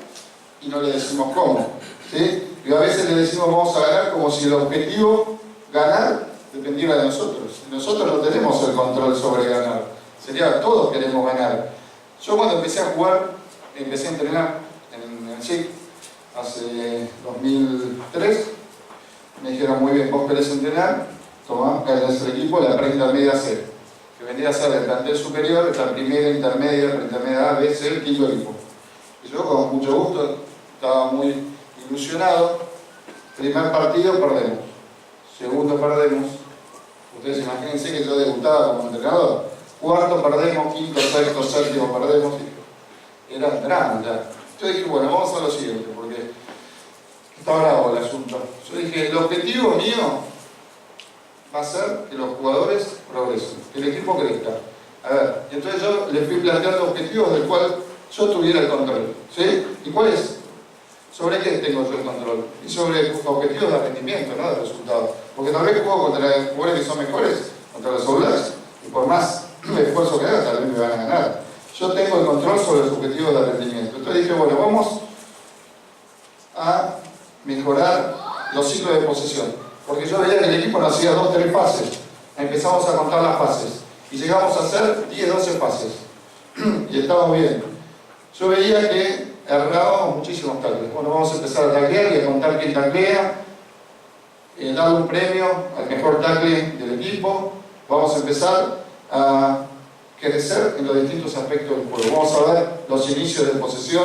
y no le decimos cómo, ¿sí? Y a veces le decimos, vamos a ganar, como si el objetivo, ganar, dependiera de nosotros. Y nosotros no tenemos el control sobre ganar. Sería, todos queremos ganar. Yo cuando empecé a jugar, empecé a entrenar en el SIC, hace 2003, me dijeron, muy bien, vos querés entrenar, tomá, tenés el equipo, la preintermedia C, que vendría a ser el plantel superior, la primera intermedia A, B, C, el quinto equipo. Y yo con mucho gusto, estaba muy ilusionado. Primer partido perdemos, segundo perdemos. Ustedes imagínense que yo debutaba como entrenador. Cuarto perdemos, quinto, sexto, séptimo perdemos. Era un drama ya. Yo dije, bueno, vamos a lo siguiente, porque está bravo el asunto. Yo dije, el objetivo mío va a ser que los jugadores progresen, que el equipo crezca. A ver, y entonces yo les fui planteando objetivos del cual yo tuviera el control. ¿Sí? ¿Y cuál es? ¿Sobre qué tengo yo el control? Y sobre objetivos de rendimiento, no de resultados. Porque tal vez juego contra jugadores que son mejores, contra los All Blacks, y por más esfuerzo que haga, tal vez me van a ganar. Yo tengo el control sobre los objetivos de rendimiento. Entonces dije, bueno, vamos a mejorar los ciclos de posesión. Porque yo veía que el equipo nos hacía 2, 3 fases. Empezamos a contar las fases. Y llegamos a hacer 10, 12 fases. Y estamos bien. yo veía que errábamos muchísimos tackles. Bueno, vamos a empezar a taclear y a contar quién taclea, darle un premio al mejor tackle del equipo. Vamos a empezar a crecer en los distintos aspectos del juego. Vamos a ver los inicios de posesión,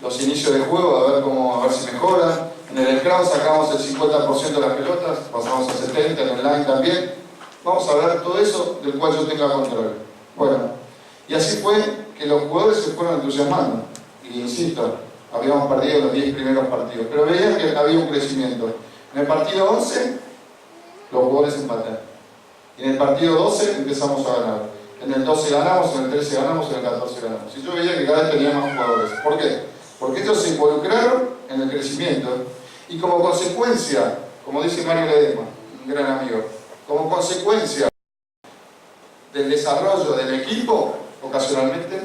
los inicios de juego, a ver si mejora. En el scrum sacamos el 50% de las pelotas, pasamos a 70%, en el line también. Vamos a ver todo eso del cual yo tenga control. Bueno, y así fue que los jugadores se fueron entusiasmando. Y insisto, habíamos perdido los 10 primeros partidos, pero veían que había un crecimiento. En el partido 11, los jugadores empataron. Y en el partido 12 empezamos a ganar. En el 12 ganamos, en el 13 ganamos, en el 14 ganamos. Y yo veía que cada vez tenía más jugadores. ¿Por qué? Porque ellos se involucraron en el crecimiento y como consecuencia, como dice Mario Ledesma, un gran amigo, como consecuencia del desarrollo del equipo, ocasionalmente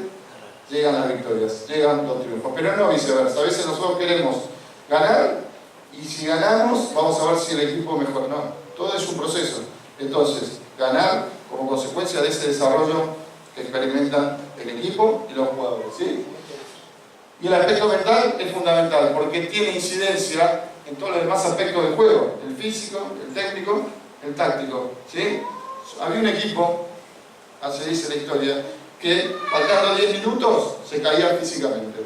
llegan las victorias, llegan los triunfos, pero no viceversa. A veces nosotros queremos ganar y si ganamos vamos a ver si el equipo mejora. No, todo es un proceso. Entonces, ganar como consecuencia de ese desarrollo que experimentan el equipo y los jugadores, ¿sí? Y el aspecto mental es fundamental porque tiene incidencia en todos los demás aspectos del juego, el físico, el técnico, el táctico, ¿sí? Había un equipo, así dice la historia, que faltando 10 minutos se caía físicamente,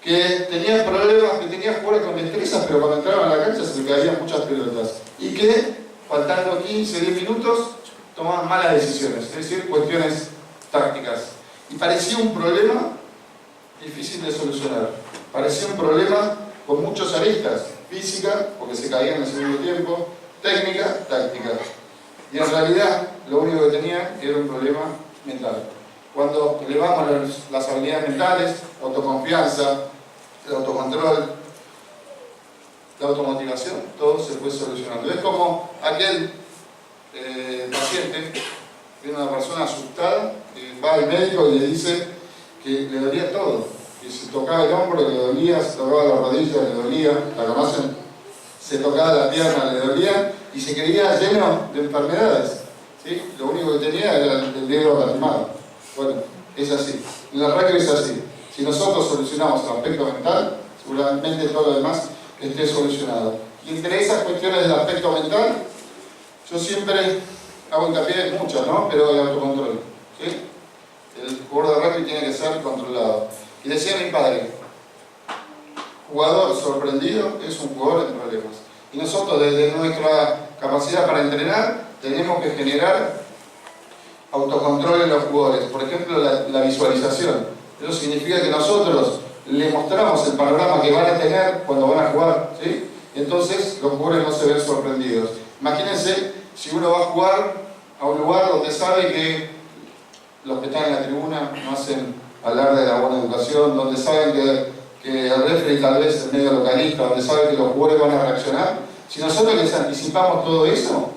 que tenía problemas, que tenía jugadores con destrezas, pero cuando entraban a la cancha se le caían muchas pelotas, y que faltando 15, 10 minutos tomaban malas decisiones, es decir, cuestiones tácticas. Y parecía un problema difícil de solucionar, parecía un problema con muchos aristas, física, porque se caían en el segundo tiempo, técnica, táctica. Y en realidad lo único que tenían era un problema mental. Cuando elevamos las habilidades mentales, la autoconfianza, el autocontrol, la automotivación, todo se fue solucionando. Es como aquel paciente, que es una persona asustada, que va al médico y le dice que le dolía todo. Que se tocaba el hombro, le dolía, se tocaba la rodilla, le dolía, ¿la conocen? Se tocaba la pierna, le dolía y se creía lleno de enfermedades, ¿sí? Lo único que tenía era el dedo lastimado. Bueno, es así. En el rugby es así. Si nosotros solucionamos el aspecto mental, seguramente todo lo demás esté solucionado. Y entre esas cuestiones del aspecto mental, yo siempre hago hincapié en muchas, ¿no? Pero el autocontrol, ¿sí? El jugador de rugby tiene que ser controlado. Y decía mi padre, jugador sorprendido es un jugador en problemas. Y nosotros desde nuestra capacidad para entrenar tenemos que generar autocontrol en los jugadores. Por ejemplo, la visualización. Eso significa que nosotros le mostramos el panorama que van a tener cuando van a jugar, ¿sí? Entonces los jugadores no se ven sorprendidos. Imagínense si uno va a jugar a un lugar donde sabe que los que están en la tribuna no hacen hablar de la buena educación, donde saben que el referee tal vez es medio localista, donde saben que los jugadores van a reaccionar. Si nosotros les anticipamos todo eso,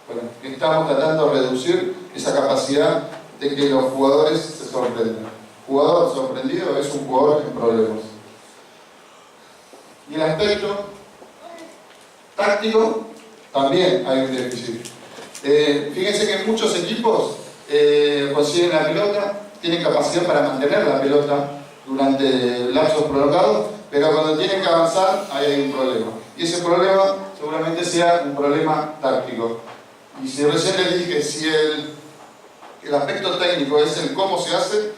bueno, estamos tratando de reducir esa capacidad de que los jugadores se sorprendan. Jugador sorprendido es un jugador en problemas. Y el aspecto táctico también hay un déficit. Fíjense que en muchos equipos consiguen la pelota, tienen capacidad para mantener la pelota durante lapsos prolongados, pero cuando tienen que avanzar ahí hay un problema. Y ese problema seguramente sea un problema táctico. Y si recién les dije, si el aspecto técnico es el cómo se hace,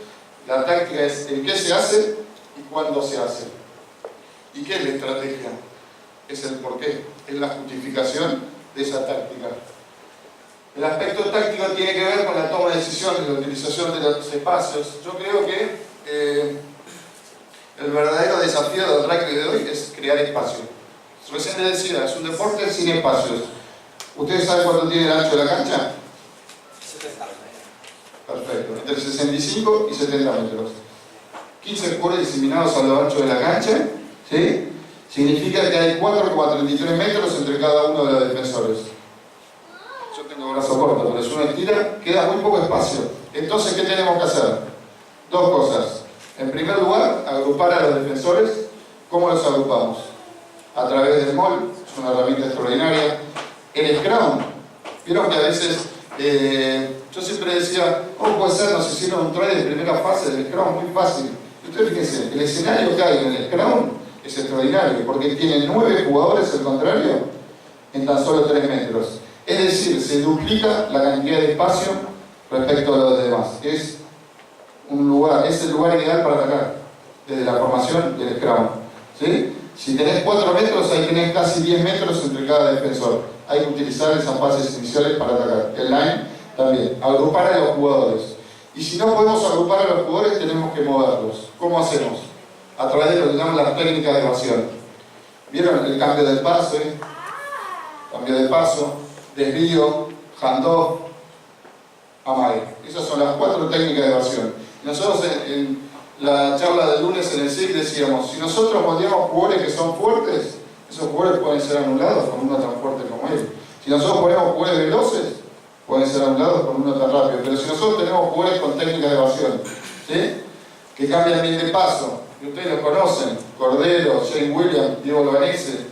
la táctica es el qué se hace y cuándo se hace. ¿Y qué es la estrategia? Es el porqué, es la justificación de esa táctica. El aspecto táctico tiene que ver con la toma de decisiones, la utilización de los espacios. Yo creo que el verdadero desafío del rugby de hoy es crear espacio. Recién les decía, es un deporte sin espacios. ¿Ustedes saben cuánto tiene el ancho de la cancha? 70. Perfecto, entre 65 y 70 metros. 15 jugadores diseminados a lo ancho de la cancha, ¿sí? Significa que hay 4,33 metros entre cada uno de los defensores. Yo tengo brazo corto, pero si uno estira, queda muy poco espacio. Entonces, ¿qué tenemos que hacer? Dos cosas. En primer lugar, agrupar a los defensores. ¿Cómo los agrupamos? A través del MOL, es una herramienta extraordinaria. El Scrum, vieron que a veces, yo siempre decía, ¿cómo puede ser? Nos hicieron un try de primera fase del Scrum, muy fácil. Entonces fíjense, el escenario que hay en el Scrum es extraordinario, porque tiene 9 jugadores al contrario en tan solo 3 metros. Es decir, se duplica la cantidad de espacio respecto a los demás. Es el lugar ideal para atacar, desde la formación del Scrum. ¿Sí? Si tenés 4 metros, ahí tenés casi 10 metros entre cada defensor. Hay que utilizar esas fases iniciales para atacar. El line también. Agrupar a los jugadores. Y si no podemos agrupar a los jugadores, tenemos que moverlos. ¿Cómo hacemos? A través de lo que llaman las técnicas de evasión. ¿Vieron el cambio del pase? Cambio de paso, desvío, handoff, amague. Esas son las 4 técnicas de evasión. Nosotros en la charla del lunes en el SIC decíamos, si nosotros moldeamos jugadores que son fuertes, esos jugadores pueden ser anulados con uno tan fuerte como él. Si nosotros ponemos jugadores veloces, pueden ser anulados con uno tan rápido. Pero si nosotros tenemos jugadores con técnicas de evasión, ¿sí? Que cambian bien de paso, y ustedes los conocen, Cordero, Jane Williams, Diego Loganese,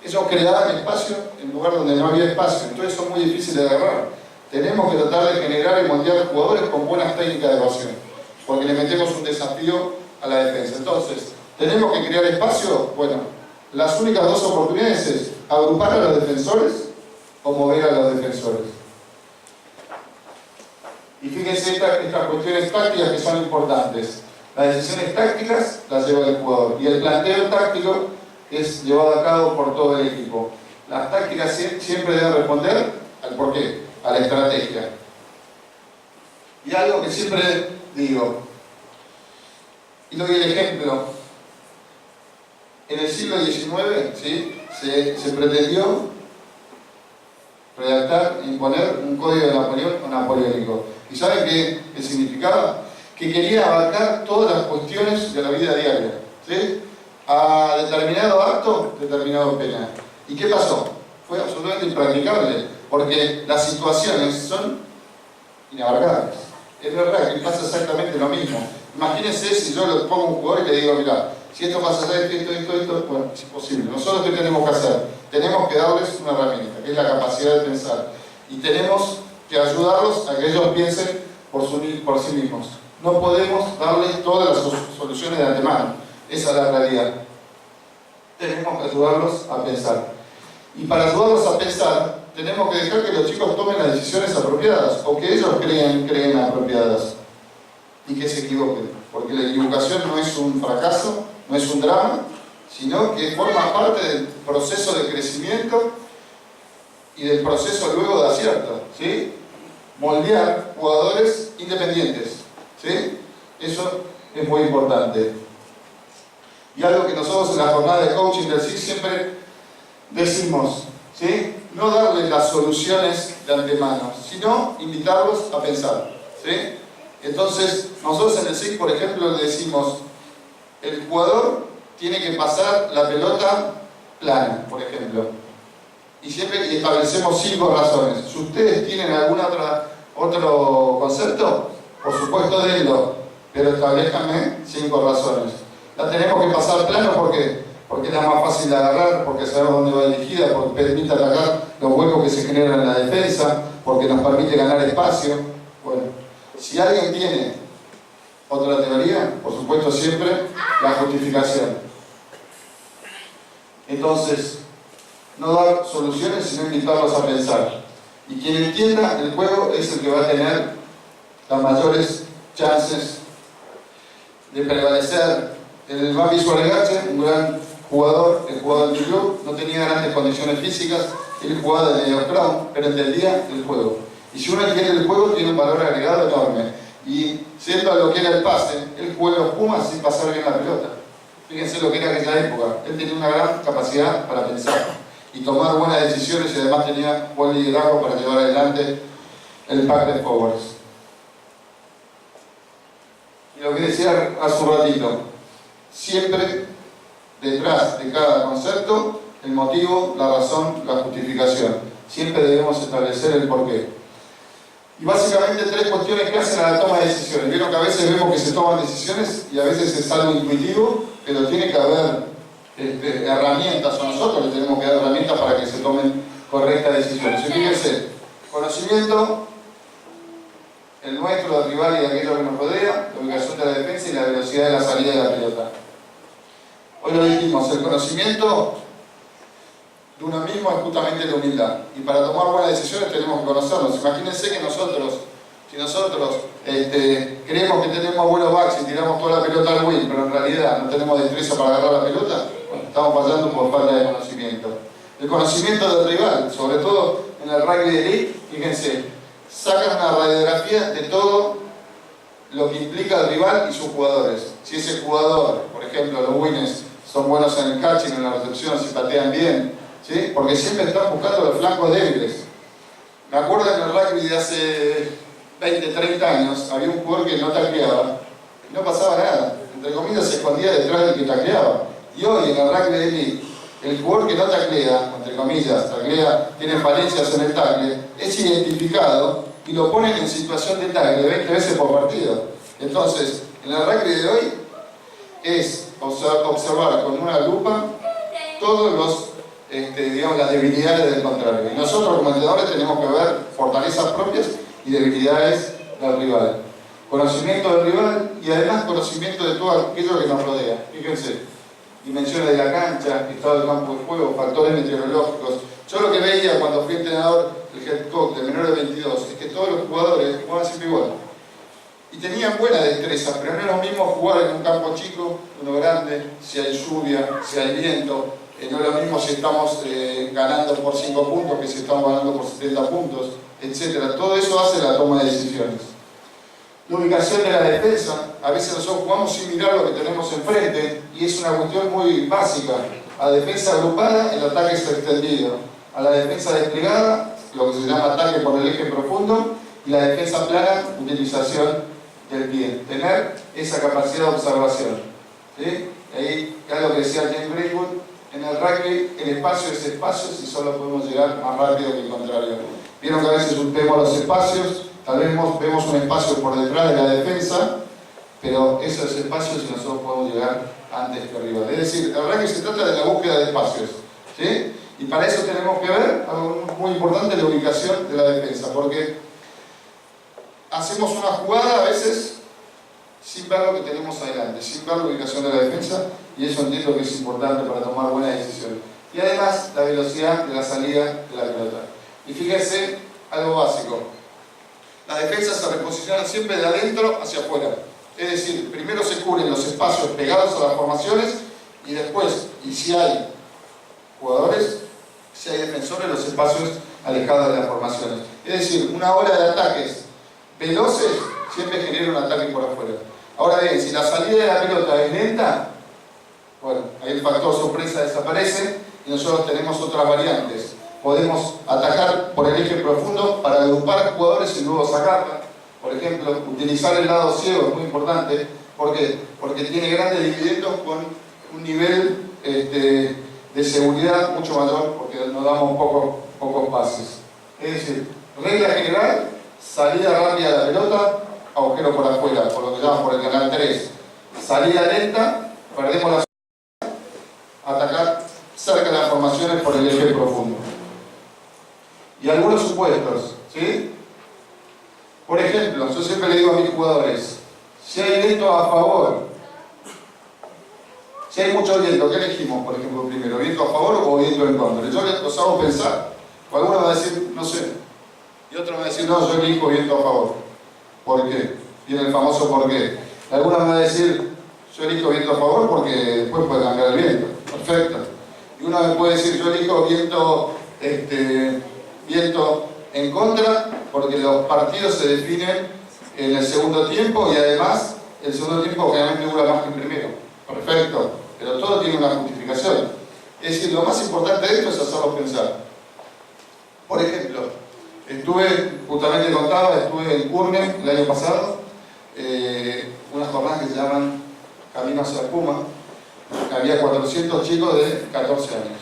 ellos creaban espacio en lugar donde no había espacio, entonces son muy difíciles de agarrar. Tenemos que tratar de generar y moldear jugadores con buenas técnicas de evasión, porque le metemos un desafío a la defensa. Entonces, ¿tenemos que crear espacio? Bueno, las únicas 2 oportunidades es agrupar a los defensores o mover a los defensores. Y fíjense estas cuestiones tácticas que son importantes. Las decisiones tácticas las lleva el jugador y el planteo táctico es llevado a cabo por todo el equipo. Las tácticas siempre deben responder al porqué, a la estrategia. Y algo que siempre digo, y doy el ejemplo, en el siglo XIX ¿sí? se pretendió redactar e imponer un código de Napoleón o napoleónico. ¿Y saben qué significaba? Que quería abarcar todas las cuestiones de la vida diaria. ¿Sí? A determinado acto, determinado pena. ¿Y qué pasó? Fue absolutamente impracticable, porque las situaciones son inabarcables. Es verdad que pasa exactamente lo mismo. Imagínense si yo le pongo un jugador y le digo, mira, si esto pasa esto, bueno, es imposible. Nosotros, ¿qué tenemos que hacer? Tenemos que darles una herramienta, que es la capacidad de pensar. Y tenemos que ayudarlos a que ellos piensen por sí mismos. No podemos darles todas las soluciones de antemano. Esa es la realidad. Tenemos que ayudarlos a pensar. Y para ayudarlos a pensar, tenemos que dejar que los chicos tomen las decisiones apropiadas, o que ellos creen apropiadas, y que se equivoquen. Porque la equivocación no es un fracaso, no es un drama, sino que forma parte del proceso de crecimiento y del proceso luego de acierto. ¿Sí? Moldear jugadores independientes. ¿Sí? Eso es muy importante. Y algo que nosotros en la jornada de coaching del SIC siempre decimos, ¿sí? No darles las soluciones de antemano, sino invitarlos a pensar. ¿Sí? Entonces, nosotros en el SIC, por ejemplo, le decimos, el jugador tiene que pasar la pelota plana, por ejemplo. Y siempre establecemos 5 razones. Si ustedes tienen algún otro concepto, por supuesto denlo, pero establezcanme 5 razones. La tenemos que pasar plano porque es la más fácil de agarrar, porque sabemos dónde va dirigida, porque permite atacar los huecos que se generan en la defensa, porque nos permite ganar espacio. Bueno, si alguien tiene otra teoría, por supuesto siempre la justificación. Entonces, no dar soluciones, sino invitarlos a pensar. Y quien entienda el juego es el que va a tener las mayores chances de prevalecer. El Bambi Suárez, un gran jugador, el jugador del club, no tenía grandes condiciones físicas, él jugaba de medio scrum, pero entendía el juego. Y si uno entiende el juego, tiene un valor agregado enorme. Y siendo lo que era el pase, él jugó en los Pumas sin pasar bien la pelota. Fíjense lo que era aquella época. Él tenía una gran capacidad para pensar y tomar buenas decisiones, y además tenía buen liderazgo para llevar adelante el pack de forwards. Y lo que decía hace un ratito, siempre detrás de cada concepto, el motivo, la razón, la justificación. Siempre debemos establecer el porqué. Y básicamente 3 cuestiones que hacen a la toma de decisiones. Vieron que a veces vemos que se toman decisiones y a veces es algo intuitivo, pero tiene que haber herramientas, o nosotros le tenemos que dar herramientas para que se tomen correctas decisiones. Y fíjense, conocimiento, el nuestro, del rival y de aquello que nos rodea, la ubicación de la defensa y la velocidad de la salida de la pelota. Hoy lo dijimos, el conocimiento de uno mismo es justamente la humildad. Y para tomar buenas decisiones tenemos que conocernos. Imagínense que si nosotros creemos que tenemos buenos backs y tiramos toda la pelota al win, pero en realidad no tenemos destreza para agarrar la pelota, bueno, estamos fallando por falta de conocimiento. El conocimiento del rival, sobre todo en el rugby de elite, fíjense, sacan una radiografía de todo lo que implica el rival y sus jugadores. Si ese jugador, por ejemplo, los winners son buenos en el catching, en la recepción, si patean bien, ¿sí? Porque siempre están buscando los flancos débiles. Me acuerdo en el rugby de hace 20, 30 años, había un jugador que no tacleaba y no pasaba nada. Entre comillas, se escondía detrás del que tacleaba. Y hoy en el rugby de elite, el jugador que no taclea, entre comillas, taclea, tiene falencias en el tackle, es identificado y lo ponen en situación de tackle 20 veces por partido. Entonces, en el rugby de hoy es observar con una lupa todos los, digamos, las debilidades del contrario. Y nosotros como entrenadores tenemos que ver fortalezas propias y debilidades del rival. Conocimiento del rival y además conocimiento de todo aquello que nos rodea. Fíjense. Dimensiones de la cancha, estado del campo de juego, factores meteorológicos. Yo lo que veía cuando fui entrenador del head coach de menores de 22 es que todos los jugadores jugaban siempre igual. Y tenían buena destreza, pero no es lo mismo jugar en un campo chico, uno grande, si hay lluvia, si hay viento. No es lo mismo si estamos ganando por 5 puntos que si estamos ganando por 70 puntos, etc. Todo eso hace la toma de decisiones. La ubicación de la defensa, a veces nosotros jugamos sin mirar lo que tenemos enfrente y es una cuestión muy básica. A la defensa agrupada, el ataque es extendido. A la defensa desplegada, lo que se llama ataque por el eje profundo, y la defensa plana, utilización del pie. Tener esa capacidad de observación. ¿Sí? Ahí, algo que decía James Greenwood, en el rugby el espacio es espacio si solo podemos llegar más rápido que el contrario. Vieron que a veces vemos los espacios. Tal vez vemos un espacio por detrás de la defensa, pero esos espacios nosotros podemos llegar antes que arriba. Es decir, la verdad que se trata de la búsqueda de espacios, ¿sí? Y para eso tenemos que ver algo muy importante, la ubicación de la defensa, porque hacemos una jugada a veces sin ver lo que tenemos adelante, sin ver la ubicación de la defensa, y eso entiendo que es importante para tomar buenas decisiones. Y además, la velocidad de la salida de la pelota. Y fíjense, algo básico. Las defensas se reposicionan siempre de adentro hacia afuera. Es decir, primero se cubren los espacios pegados a las formaciones y después, y si hay jugadores, si hay defensores, los espacios alejados de las formaciones. Es decir, una ola de ataques veloces siempre genera un ataque por afuera. Ahora bien, si la salida de la pelota es lenta, bueno, ahí el factor sorpresa desaparece y nosotros tenemos otras variantes. Podemos atacar por el eje profundo para agrupar jugadores y luego sacarla. Por ejemplo, utilizar el lado ciego es muy importante. ¿Por qué? Porque tiene grandes dividendos con un nivel de seguridad mucho mayor porque nos damos pocos pases. Es decir, regla general, salida rápida de la pelota, agujero por afuera, por lo que llaman por el canal 3. Salida lenta, perdemos la atacar cerca de las formaciones por el eje profundo. Y algunos supuestos, ¿sí? Por ejemplo, yo siempre le digo a mis jugadores, si hay viento a favor, si hay mucho viento, ¿qué elegimos, por ejemplo, primero? ¿Viento a favor o viento en contra? Yo los hago pensar. O alguno va a decir, no sé, y otro va a decir, no, yo elijo viento a favor. ¿Por qué? Viene el famoso por qué. Alguno me va a decir, yo elijo viento a favor porque después puede cambiar el viento. Perfecto. Y uno me puede decir, yo elijo viento en contra, porque los partidos se definen en el segundo tiempo y además el segundo tiempo generalmente dura más que el primero. Perfecto, pero todo tiene una justificación. Es decir, lo más importante de esto es hacerlos pensar. Por ejemplo, justamente contaba, estuve en Curne el año pasado, unas jornadas que se llaman Camino hacia Puma. Había 400 chicos de 14 años.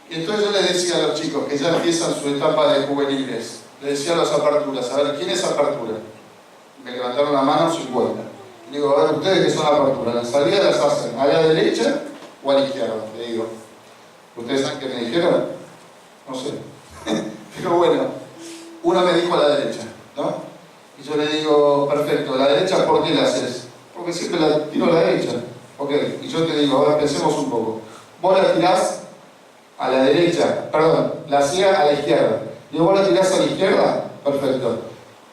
Y entonces yo les decía a los chicos que ya empiezan su etapa de juveniles, les decía a las aperturas, a ver, ¿quién es apertura? Me levantaron la mano 50. Y digo, a ver, ustedes qué son apertura, las salidas las hacen a la derecha o a la izquierda, le digo. ¿Ustedes saben qué me dijeron? No sé. Pero bueno, uno me dijo a la derecha, ¿no? Y yo le digo, perfecto, la derecha, ¿por qué la haces? Porque siempre la tiro a la derecha. Ok, y yo te digo, ahora pensemos un poco. Vos la tirás a la derecha, perdón, la hacía a la izquierda. Digo, vos la tirás a la izquierda, perfecto.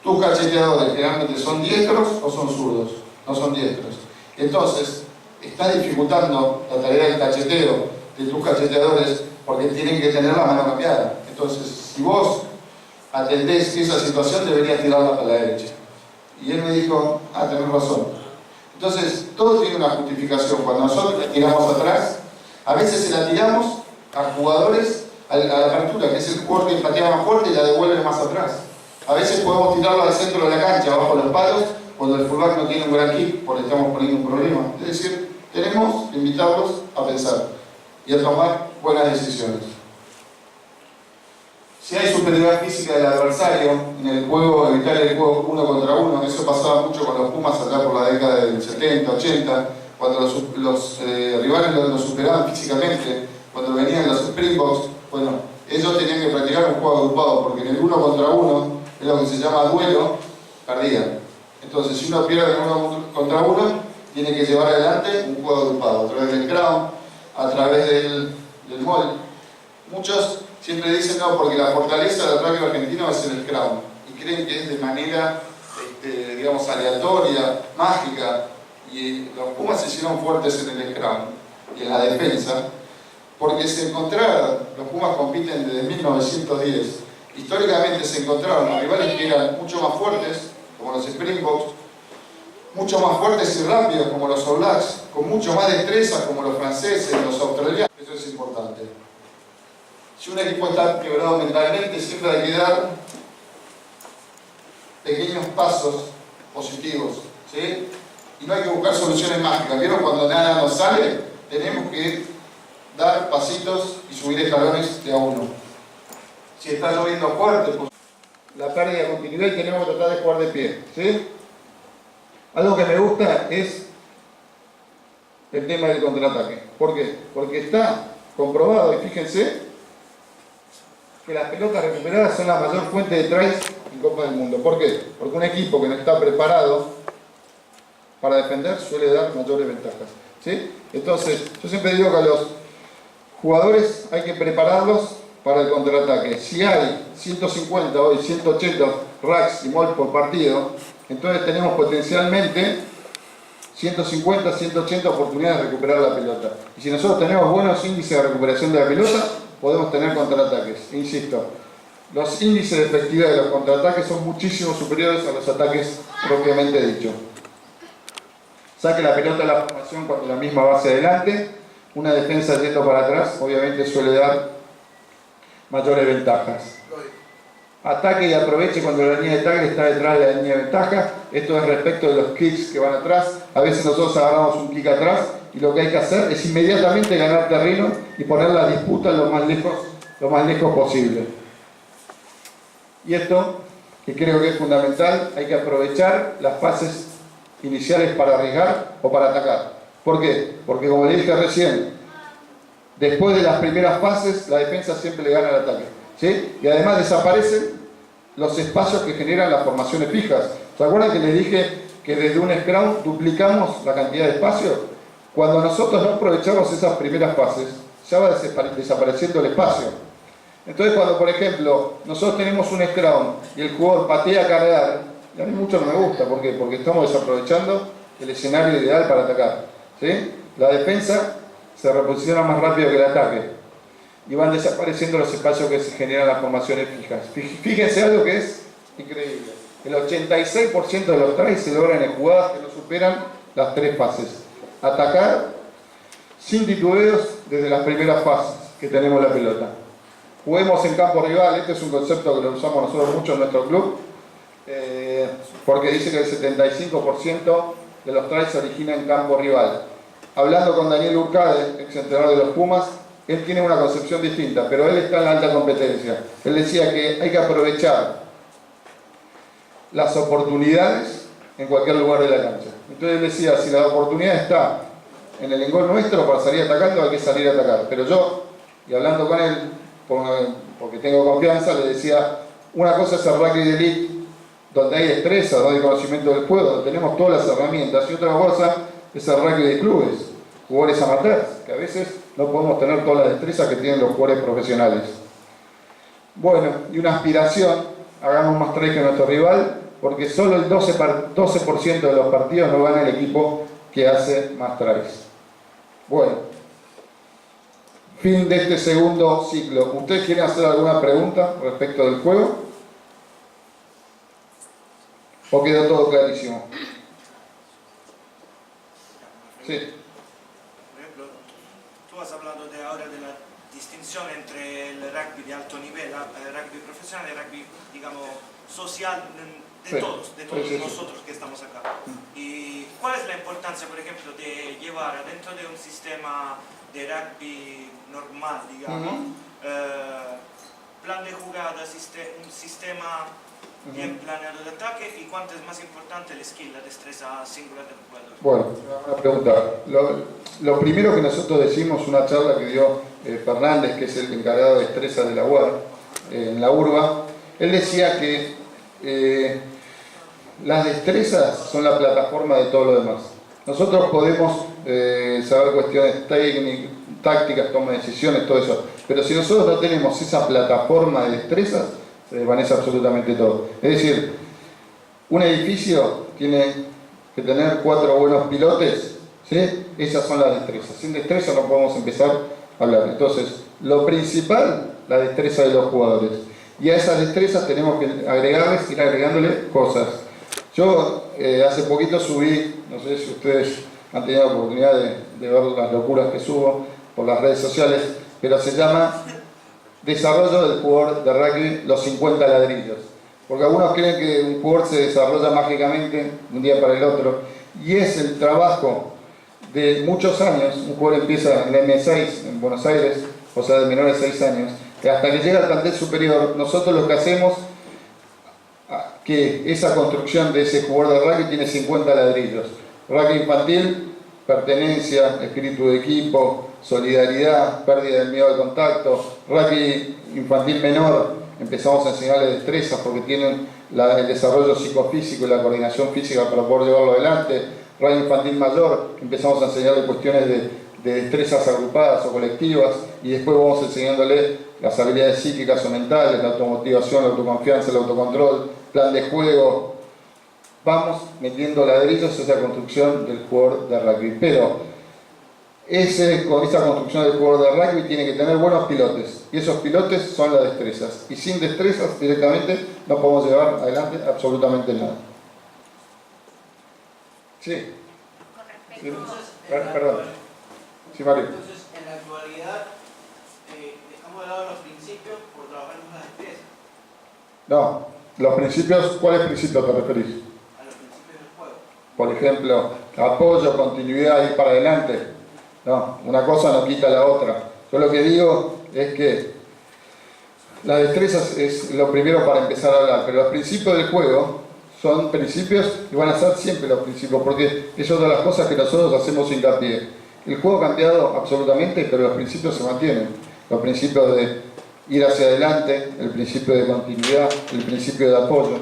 ¿Tus cacheteadores generalmente son diestros o son zurdos? No son diestros. Entonces, estás dificultando la tarea del cacheteo de tus cacheteadores porque tienen que tener la mano cambiada. Entonces, si vos atendés esa situación, deberías tirarla para la derecha. Y él me dijo, tenés razón. Entonces, todo tiene una justificación. Cuando nosotros la tiramos atrás, a veces se la tiramos a jugadores a la apertura, que es el jugador que patea más fuerte y la devuelve más atrás. A veces podemos tirarlo al centro de la cancha, bajo los palos, cuando el fullback no tiene un gran kick, porque estamos poniendo un problema. Es decir, tenemos que invitarlos a pensar y a tomar buenas decisiones. Si hay superioridad física del adversario en el juego, evitar el juego 1 contra 1, eso pasaba mucho con los Pumas allá por la década del 70, 80, cuando los rivales los superaban físicamente, cuando venían los Springboks, bueno, ellos tenían que practicar un juego agrupado, porque en el 1 contra 1, es lo que se llama duelo, perdían. Entonces, si uno pierde en 1 contra 1, tiene que llevar adelante un juego agrupado, a través del crown, a través del mall. Muchos siempre dicen, no, porque la fortaleza del rugby argentino es en el crown, y creen que es de manera, digamos, aleatoria, mágica, y los Pumas se hicieron fuertes en el crown y en la defensa, porque se encontraron, los Pumas compiten desde 1910, históricamente se encontraron rivales que eran mucho más fuertes, como los Springboks, mucho más fuertes y rápidos, como los All Blacks, con mucho más destreza, como los franceses, los australianos. Eso es importante. Si un equipo está quebrado mentalmente, siempre hay que dar pequeños pasos positivos, ¿sí? Y no hay que buscar soluciones mágicas. ¿Vieron? Cuando nada nos sale, tenemos que dar pasitos y subir escalones de a uno. Si está lloviendo fuerte, pues la pérdida de continuidad y tenemos que tratar de jugar de pie, ¿sí? Algo que me gusta es el tema del contraataque. ¿Por qué? Porque está comprobado, y fíjense, que las pelotas recuperadas son la mayor fuente de tries en Copa del Mundo. ¿Por qué? Porque un equipo que no está preparado para defender suele dar mayores ventajas, ¿sí? Entonces, yo siempre digo que a los jugadores hay que prepararlos para el contraataque. Si hay 150 hoy, 180 racks y mall por partido, entonces tenemos potencialmente 150, 180 oportunidades de recuperar la pelota. Y si nosotros tenemos buenos índices de recuperación de la pelota, podemos tener contraataques. Insisto, los índices de efectividad de los contraataques son muchísimo superiores a los ataques propiamente dichos. Saque la pelota de la formación cuando la misma va hacia adelante. Una defensa yendo para atrás, obviamente suele dar mayores ventajas. Ataque y aproveche cuando la línea de tackle está detrás de la línea de ventaja. Esto es respecto de los kicks que van atrás. A veces nosotros agarramos un kick atrás y lo que hay que hacer es inmediatamente ganar terreno y poner la disputa lo más lejos posible. Y esto, que creo que es fundamental, hay que aprovechar las fases iniciales para arriesgar o para atacar. ¿Por qué? Porque como le dije recién, después de las primeras fases, la defensa siempre le gana al ataque, ¿sí? Y además desaparecen los espacios que generan las formaciones fijas. ¿Se acuerdan que les dije que desde un scrum duplicamos la cantidad de espacio? Cuando nosotros no aprovechamos esas primeras fases, ya va desapareciendo el espacio. Entonces cuando, por ejemplo, nosotros tenemos un scrum y el jugador patea a cargar, y a mí mucho no me gusta. ¿Por qué? Porque estamos desaprovechando el escenario ideal para atacar, ¿sí? La defensa se reposiciona más rápido que el ataque y van desapareciendo los espacios que se generan en las formaciones fijas. Fíjense algo que es increíble. El 86% de los tries se logran en jugadas que no superan las 3 fases. Atacar sin titubeos desde las primeras fases que tenemos la pelota. Juguemos en campo rival. Este es un concepto que lo usamos nosotros mucho en nuestro club, porque dice que el 75% de los tries se origina en campo rival. Hablando con Daniel Urcade, ex entrenador de los Pumas, él tiene una concepción distinta, pero él está en la alta competencia. Él decía que hay que aprovechar las oportunidades en cualquier lugar de la cancha. Entonces él decía, si la oportunidad está en el engol nuestro para salir atacando, hay que salir a atacar. Pero yo, y hablando con él, porque tengo confianza, le decía, una cosa es el rugby de elite donde hay destreza, donde hay conocimiento del juego, donde tenemos todas las herramientas. Y otra cosa es el rugby de clubes, jugadores amateurs, que a veces no podemos tener todas las destrezas que tienen los jugadores profesionales. Bueno, y una aspiración, hagamos más tries que nuestro rival, porque solo el 12% de los partidos no gana el equipo que hace más tries. Bueno, fin de este segundo ciclo. ¿Ustedes quieren hacer alguna pregunta respecto del juego? ¿O quedó todo clarísimo? Sí. Por ejemplo, tú has hablado ahora de la distinción entre el rugby de alto nivel, el rugby profesional y el rugby, digamos, social, de todos nosotros que estamos acá. ¿Y cuál es la importancia, por ejemplo, de llevar dentro de un sistema de rugby normal, digamos, plan de jugada, un sistema bien planeado de ataque, y cuánto es más importante el skill, la destreza singular del jugador? Bueno, una pregunta. Lo primero que nosotros decimos, una charla que dio Fernández, que es el encargado de destreza de la UAR, en la URBA, él decía que las destrezas son la plataforma de todo lo demás. Nosotros podemos saber cuestiones técnicas, tácticas, toma de decisiones, todo eso, pero si nosotros no tenemos esa plataforma de destrezas, se desvanece absolutamente todo. Es decir, un edificio tiene que tener 4 buenos pilotes, ¿sí? Esas son las destrezas. Sin destreza no podemos empezar a hablar. Entonces, lo principal, la destreza de los jugadores. Y a esas destrezas tenemos que ir agregándole cosas. Yo hace poquito subí, no sé si ustedes han tenido la oportunidad de ver las locuras que subo por las redes sociales, pero se llama Desarrollo del jugador de rugby, los 50 ladrillos. Porque algunos creen que un jugador se desarrolla mágicamente de un día para el otro, y es el trabajo de muchos años. Un jugador empieza en la M6 en Buenos Aires, o sea, de menores de 6 años, y hasta que llega al plantel superior. Nosotros lo que hacemos, que esa construcción de ese jugador de rugby tiene 50 ladrillos. Rugby infantil, pertenencia, espíritu de equipo, solidaridad, pérdida del miedo al contacto. Rugby infantil menor, empezamos a enseñarles destrezas porque tienen el desarrollo psicofísico y la coordinación física para poder llevarlo adelante. Rugby infantil mayor, empezamos a enseñarles cuestiones de destrezas agrupadas o colectivas, y después vamos enseñándoles las habilidades psíquicas o mentales, la automotivación, la autoconfianza, el autocontrol, plan de juego. Vamos metiendo ladrillos a esa construcción del jugador de rugby. Pero con esa construcción del jugador de rugby tiene que tener buenos pilotes, y esos pilotes son las destrezas, y sin destrezas directamente no podemos llevar adelante absolutamente nada. Sí. Perdón. Sí, Mario. Entonces, en la actualidad, dejamos de lado los principios por trabajar en las destrezas. No, los principios, ¿cuáles principios te referís? A los principios del juego. Por ejemplo, apoyo, continuidad, ir para adelante. No, una cosa no quita la otra. Yo lo que digo es que las destrezas es lo primero para empezar a hablar, pero los principios del juego son principios y van a ser siempre los principios, porque es otra de las cosas que nosotros hacemos hincapié. El juego ha cambiado absolutamente, pero los principios se mantienen. Los principios de ir hacia adelante, el principio de continuidad, el principio de apoyo.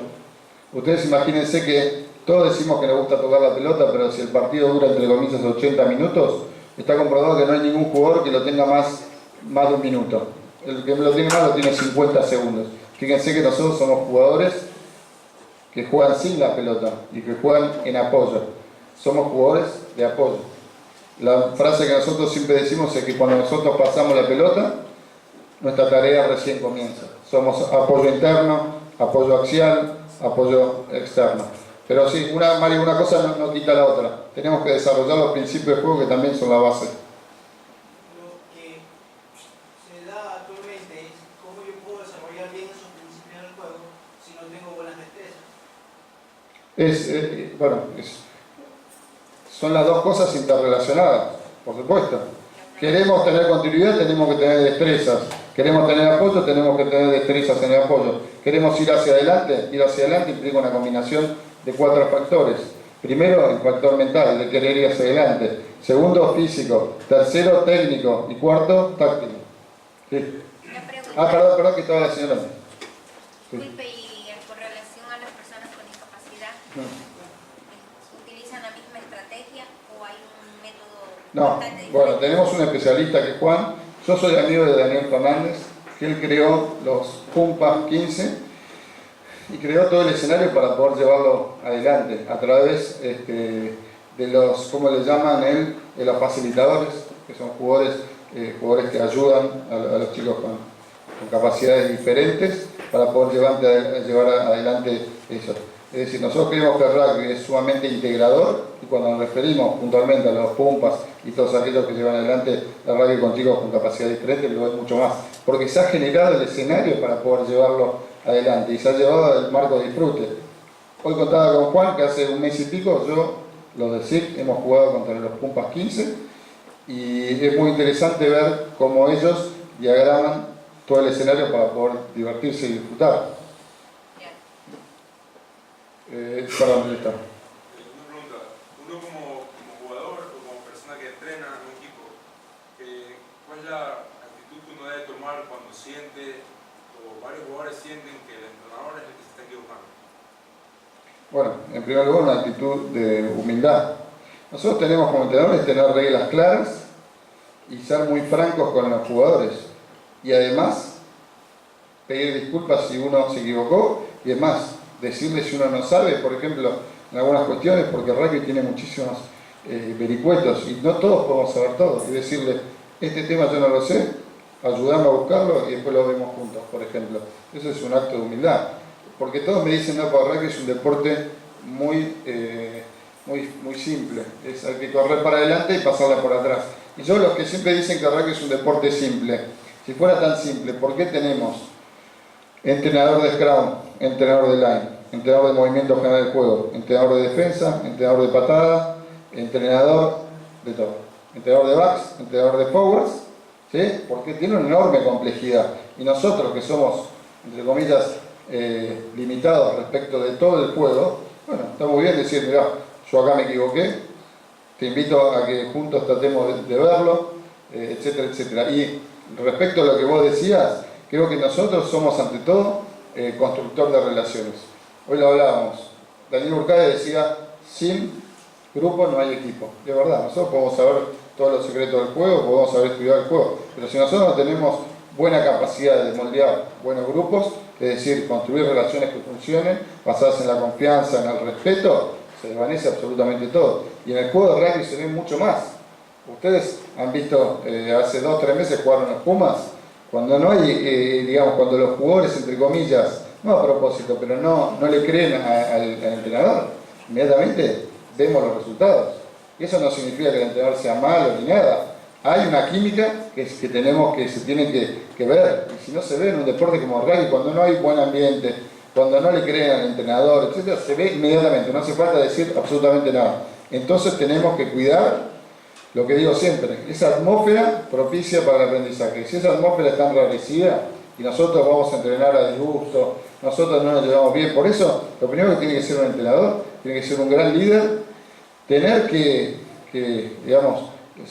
Ustedes imagínense que todos decimos que nos gusta tocar la pelota, pero si el partido dura entre comillas 80 minutos, está comprobado que no hay ningún jugador que lo tenga más de un minuto. El que lo tiene más lo tiene 50 segundos. Fíjense que nosotros somos jugadores que juegan sin la pelota y que juegan en apoyo. Somos jugadores de apoyo. La frase que nosotros siempre decimos es que cuando nosotros pasamos la pelota, nuestra tarea recién comienza. Somos apoyo interno, apoyo axial, apoyo externo. Pero sí, una cosa no quita la otra. Tenemos que desarrollar los principios de juego que también son la base. Lo que se da actualmente es cómo yo puedo desarrollar bien esos principios del juego si no tengo buenas destrezas. Son las dos cosas interrelacionadas, por supuesto. Queremos tener continuidad, tenemos que tener destrezas. Queremos tener apoyo, tenemos que tener destrezas en el apoyo. Queremos ir hacia adelante implica una combinación de 4 factores. Primero, el factor mental, de querer ir hacia adelante. Segundo, físico. Tercero, técnico. Y cuarto, táctico. Sí. Una pregunta. Perdón, que estaba la señora. Sí. Disculpe, y con relación a las personas con ¿Utilizan la misma estrategia o hay un método? No, bueno, tenemos un especialista que es Juan. Yo soy amigo de Daniel Fernández, que él creó los Pumpas 15 y creó todo el escenario para poder llevarlo adelante a través de los, ¿cómo le llaman él? De los facilitadores, que son jugadores que ayudan a los chicos con capacidades diferentes para poder llevar adelante eso. Es decir, nosotros creemos que el rugby es sumamente integrador y cuando nos referimos puntualmente a los Pumpas y todos aquellos que llevan adelante el rugby con chicos con capacidades diferentes, lo es mucho más, porque se ha generado el escenario para poder llevarlo adelante y se ha llevado el marco de disfrute. Hoy contaba con Juan que hace un mes y pico, los de SIC, hemos jugado contra los Pumpas 15 y es muy interesante ver cómo ellos diagraman todo el escenario para poder divertirse y disfrutar. Perdón, está. Una pregunta. Uno como jugador o como persona que entrena en un equipo, ¿cuál es la actitud que uno debe tomar cuando siente o varios jugadores sienten que el entrenador es el que se está equivocando? Bueno, en primer lugar, una actitud de humildad. Nosotros tenemos como entrenadores tener reglas claras y ser muy francos con los jugadores. Y además, pedir disculpas si uno se equivocó y además decirle si uno no sabe, por ejemplo, en algunas cuestiones, porque el rugby tiene muchísimos vericuetos y no todos podemos saber todo. Y decirle, este tema yo no lo sé, ayudarme a buscarlo y después lo vemos juntos, por ejemplo. Eso es un acto de humildad. Porque todos me dicen, no, el rugby es un deporte muy simple. Hay que correr para adelante y pasarla por atrás. Y yo los que siempre dicen que el rugby es un deporte simple. Si fuera tan simple, ¿por qué tenemos entrenador de scrum, entrenador de line, entrenador de movimiento general del juego, entrenador de defensa, entrenador de patada, entrenador de todo, entrenador de backs, entrenador de forwards? ¿Sí? Porque tiene una enorme complejidad y nosotros que somos, entre comillas, limitados respecto de todo el juego, bueno, está muy bien decir, mirá, yo acá me equivoqué, te invito a que juntos tratemos de verlo, etcétera, etcétera. Y respecto a lo que vos decías, creo que nosotros somos ante todo constructor de relaciones. Hoy lo hablábamos. Daniel Urcade decía, sin grupo no hay equipo. De verdad, nosotros podemos saber todos los secretos del juego, podemos haber estudiado el juego, pero si nosotros no tenemos buena capacidad de moldear buenos grupos, es decir, construir relaciones que funcionen, basadas en la confianza, en el respeto, se desvanece absolutamente todo. Y en el juego de rugby se ve mucho más. Ustedes han visto, hace 2 o 3 meses jugaron los Pumas, cuando no hay, digamos, cuando los jugadores, entre comillas, no a propósito, pero no le creen al entrenador, inmediatamente vemos los resultados. Y eso no significa que el entrenador sea malo ni nada. Hay una química que se tiene que ver. Y si no se ve en un deporte como el rugby, cuando no hay buen ambiente, cuando no le creen al entrenador, etc., se ve inmediatamente, no hace falta decir absolutamente nada. Entonces tenemos que cuidar lo que digo siempre, esa atmósfera propicia para el aprendizaje. Si esa atmósfera está enrarecida y nosotros vamos a entrenar a disgusto, nosotros no nos llevamos bien, por eso lo primero que tiene que ser un entrenador, tiene que ser un gran líder, tener que digamos,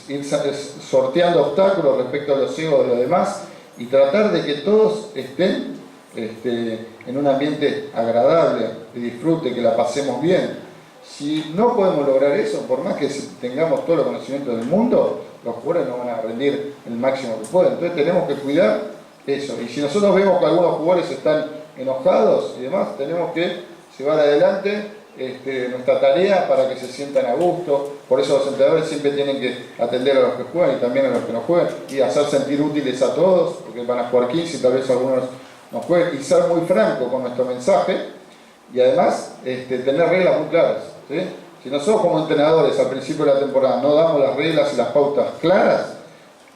ir sorteando obstáculos respecto a los egos de los demás y tratar de que todos estén en un ambiente agradable, de disfrute, que la pasemos bien. Si no podemos lograr eso, por más que tengamos todo el conocimiento del mundo, los jugadores no van a rendir el máximo que pueden. Entonces tenemos que cuidar eso. Y si nosotros vemos que algunos jugadores están enojados y demás, tenemos que llevar adelante nuestra tarea para que se sientan a gusto. Por eso los entrenadores siempre tienen que atender a los que juegan y también a los que no juegan y hacer sentir útiles a todos, porque van a jugar 15 y tal vez algunos no jueguen, y ser muy franco con nuestro mensaje y además tener reglas muy claras. ¿Sí? Si nosotros como entrenadores al principio de la temporada no damos las reglas y las pautas claras,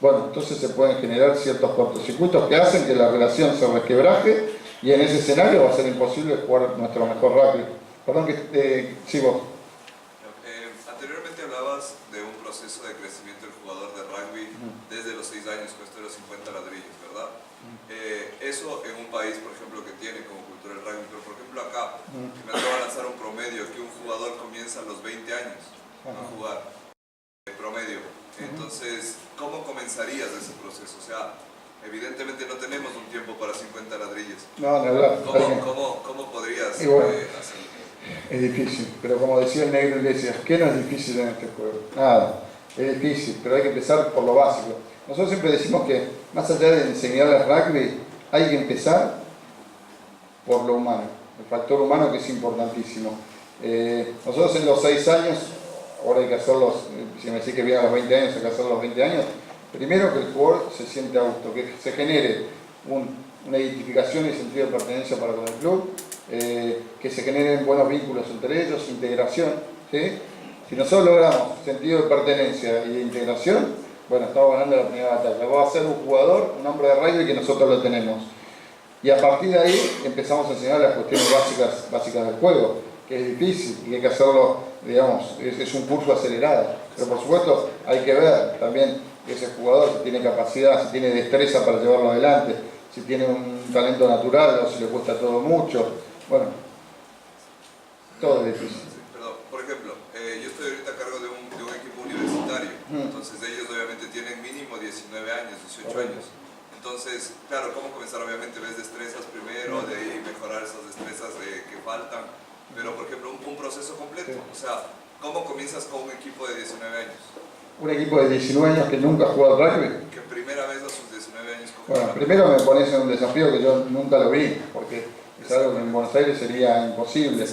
bueno, entonces se pueden generar ciertos cortocircuitos que hacen que la relación se resquebraje y en ese escenario va a ser imposible jugar nuestro mejor rugby. Perdón que sigo. Anteriormente hablabas de un proceso de crecimiento del jugador de rugby desde los 6 años, con esto de los 50 ladrillos, ¿verdad? Eso en un país, por ejemplo, que tiene como cultura el rugby, pero por ejemplo acá, que me acaba de lanzar un promedio que un jugador comienza a los 20 años a jugar, promedio. Entonces, ¿cómo comenzarías ese proceso? O sea, evidentemente no tenemos un tiempo para 50 ladrillos. No, de verdad. ¿Cómo podrías hacerlo? Es difícil, pero como decía el negro Iglesias, ¿qué no es difícil en este juego? Nada, es difícil, pero hay que empezar por lo básico. Nosotros siempre decimos que, más allá de enseñarles rugby, hay que empezar por lo humano, el factor humano que es importantísimo. Nosotros en los 6 años, ahora hay que hacerlos, si me decís que viene a los 20 años, hay que hacerlos a los 20 años, primero que el jugador se siente a gusto, que se genere una identificación y sentido de pertenencia para con el club, que se generen buenos vínculos entre ellos, integración, ¿sí? Si nosotros logramos sentido de pertenencia y de integración, bueno, estamos ganando la primera batalla. Va a ser un jugador, un hombre de rugby que nosotros lo tenemos. Y a partir de ahí empezamos a enseñar las cuestiones básicas del juego, que es difícil y hay que hacerlo, digamos, es un curso acelerado. Pero por supuesto hay que ver también ese jugador si tiene capacidad, si tiene destreza para llevarlo adelante, si tiene un talento natural o si le cuesta todo mucho. Bueno, todo es difícil. Perdón, por ejemplo, yo estoy ahorita a cargo de un equipo universitario, entonces ellos obviamente tienen mínimo 19 años, 18 años. Entonces, claro, ¿cómo comenzar? Obviamente ves destrezas primero, de ahí mejorar esas destrezas que faltan, pero por ejemplo un proceso completo, o sea, ¿cómo comienzas con un equipo de 19 años? Un equipo de 19 años que nunca ha jugado al rugby. Que primera vez a sus 19 años. Bueno, primero me pones en un desafío que yo nunca lo vi, porque es algo que en Buenos Aires sería imposible,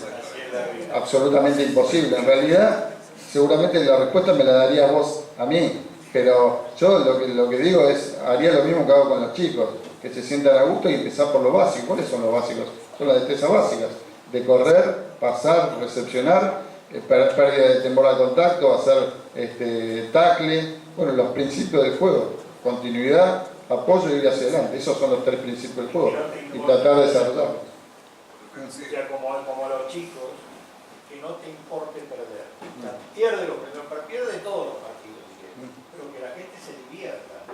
absolutamente imposible. En realidad, seguramente la respuesta me la darías vos a mí, pero yo lo que digo es, haría lo mismo que hago con los chicos, que se sientan a gusto y empezar por lo básico. ¿Cuáles son los básicos? Son las destrezas básicas, de correr, pasar, recepcionar, pérdida de temor al contacto, hacer tackle, bueno, los principios del juego, continuidad, apoyo y ir hacia adelante. Esos son los 3 principios del juego y tratar de desarrollarlos. O sea, como los chicos, que no te importe perder. O sea, pierde los primeros partidos, pierde todos los partidos, pero que la gente se divierta.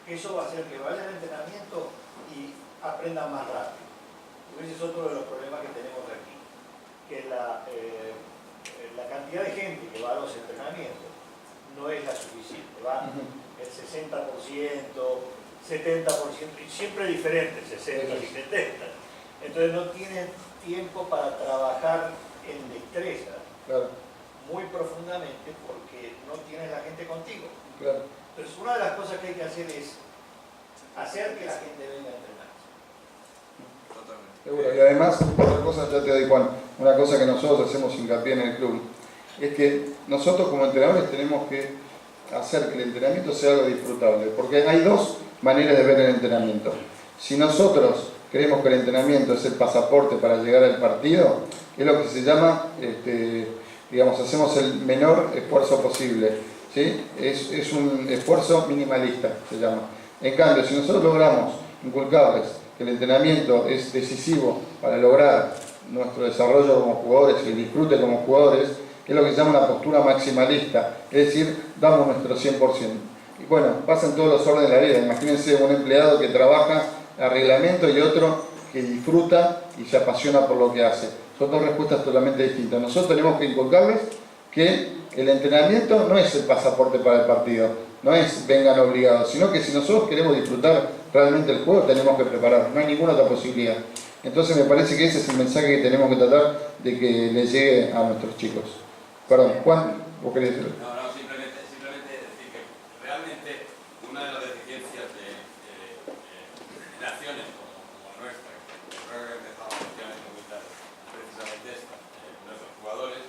Eso va a hacer que vayan al entrenamiento y aprendan más rápido. Ese es otro de los problemas que tenemos aquí, que la cantidad de gente que va a los entrenamientos no es la suficiente, va el 60%, 70%, y siempre diferente, 60 y 70. Entonces no tienen tiempo para trabajar en destreza muy profundamente porque no tienes la gente contigo. Entonces una de las cosas que hay que hacer es hacer que la gente venga a entrenar. Y además, otra cosa, ya te doy Juan, una cosa que nosotros hacemos hincapié en el club, es que nosotros como entrenadores tenemos que hacer que el entrenamiento sea algo disfrutable, porque hay 2 maneras de ver el entrenamiento. Si nosotros creemos que el entrenamiento es el pasaporte para llegar al partido, es lo que se llama, digamos, hacemos el menor esfuerzo posible, ¿sí? Es un esfuerzo minimalista, se llama. En cambio, si nosotros logramos inculcarles que el entrenamiento es decisivo para lograr nuestro desarrollo como jugadores y el disfrute como jugadores, que es lo que se llama una postura maximalista, es decir, damos nuestro 100%. Y bueno, pasa en todos los órdenes de la vida. Imagínense un empleado que trabaja a reglamento y otro que disfruta y se apasiona por lo que hace. Son 2 respuestas totalmente distintas. Nosotros tenemos que inculcarles que el entrenamiento no es el pasaporte para el partido, no es vengan obligados, sino que si nosotros queremos disfrutar realmente el juego tenemos que preparar, no hay ninguna otra posibilidad. Entonces me parece que ese es el mensaje que tenemos que tratar de que le llegue a nuestros chicos. Perdón, Juan, ¿vos querés decirlo? No, simplemente decir que realmente una de las deficiencias de naciones como nuestra, que creo que empezamos a mencionar precisamente esta, nuestros jugadores,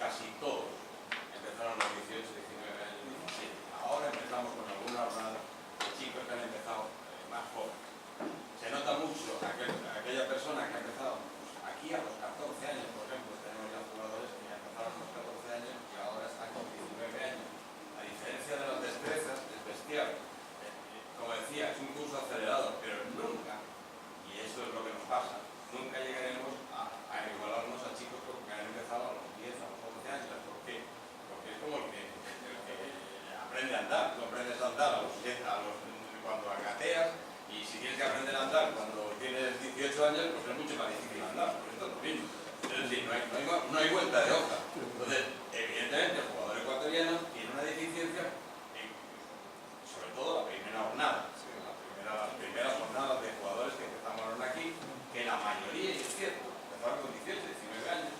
casi todos empezaron a los 18, 19 años, 17. Ahora empezamos con alguna jornada de chicos que han empezado más jóvenes. Se nota mucho aquella persona que ha empezado aquí a los 14 años, por ejemplo, tenemos ya jugadores que ya empezaron a los 14 años y ahora están con 19 años. A diferencia de las destrezas, es bestial. Como decía, es un curso acelerado, pero nunca, y eso es lo que nos pasa, nunca llegaremos a igualarnos a chicos que han empezado a los 10, a los 11 años. ¿Por qué? Porque es como el que aprende a andar. Tú aprendes a andar cuando agateas, y si tienes que aprender a andar cuando tienes 18 años, pues es mucho más difícil andar. Pues esto es lo mismo. Es decir, no hay vuelta de hoja. Entonces, evidentemente, el jugador ecuatoriano tiene una deficiencia, sobre todo la primera jornada. Las primeras jornadas de jugadores que empezamos aquí, que la mayoría, y es cierto, empezaron con 18, 19 años,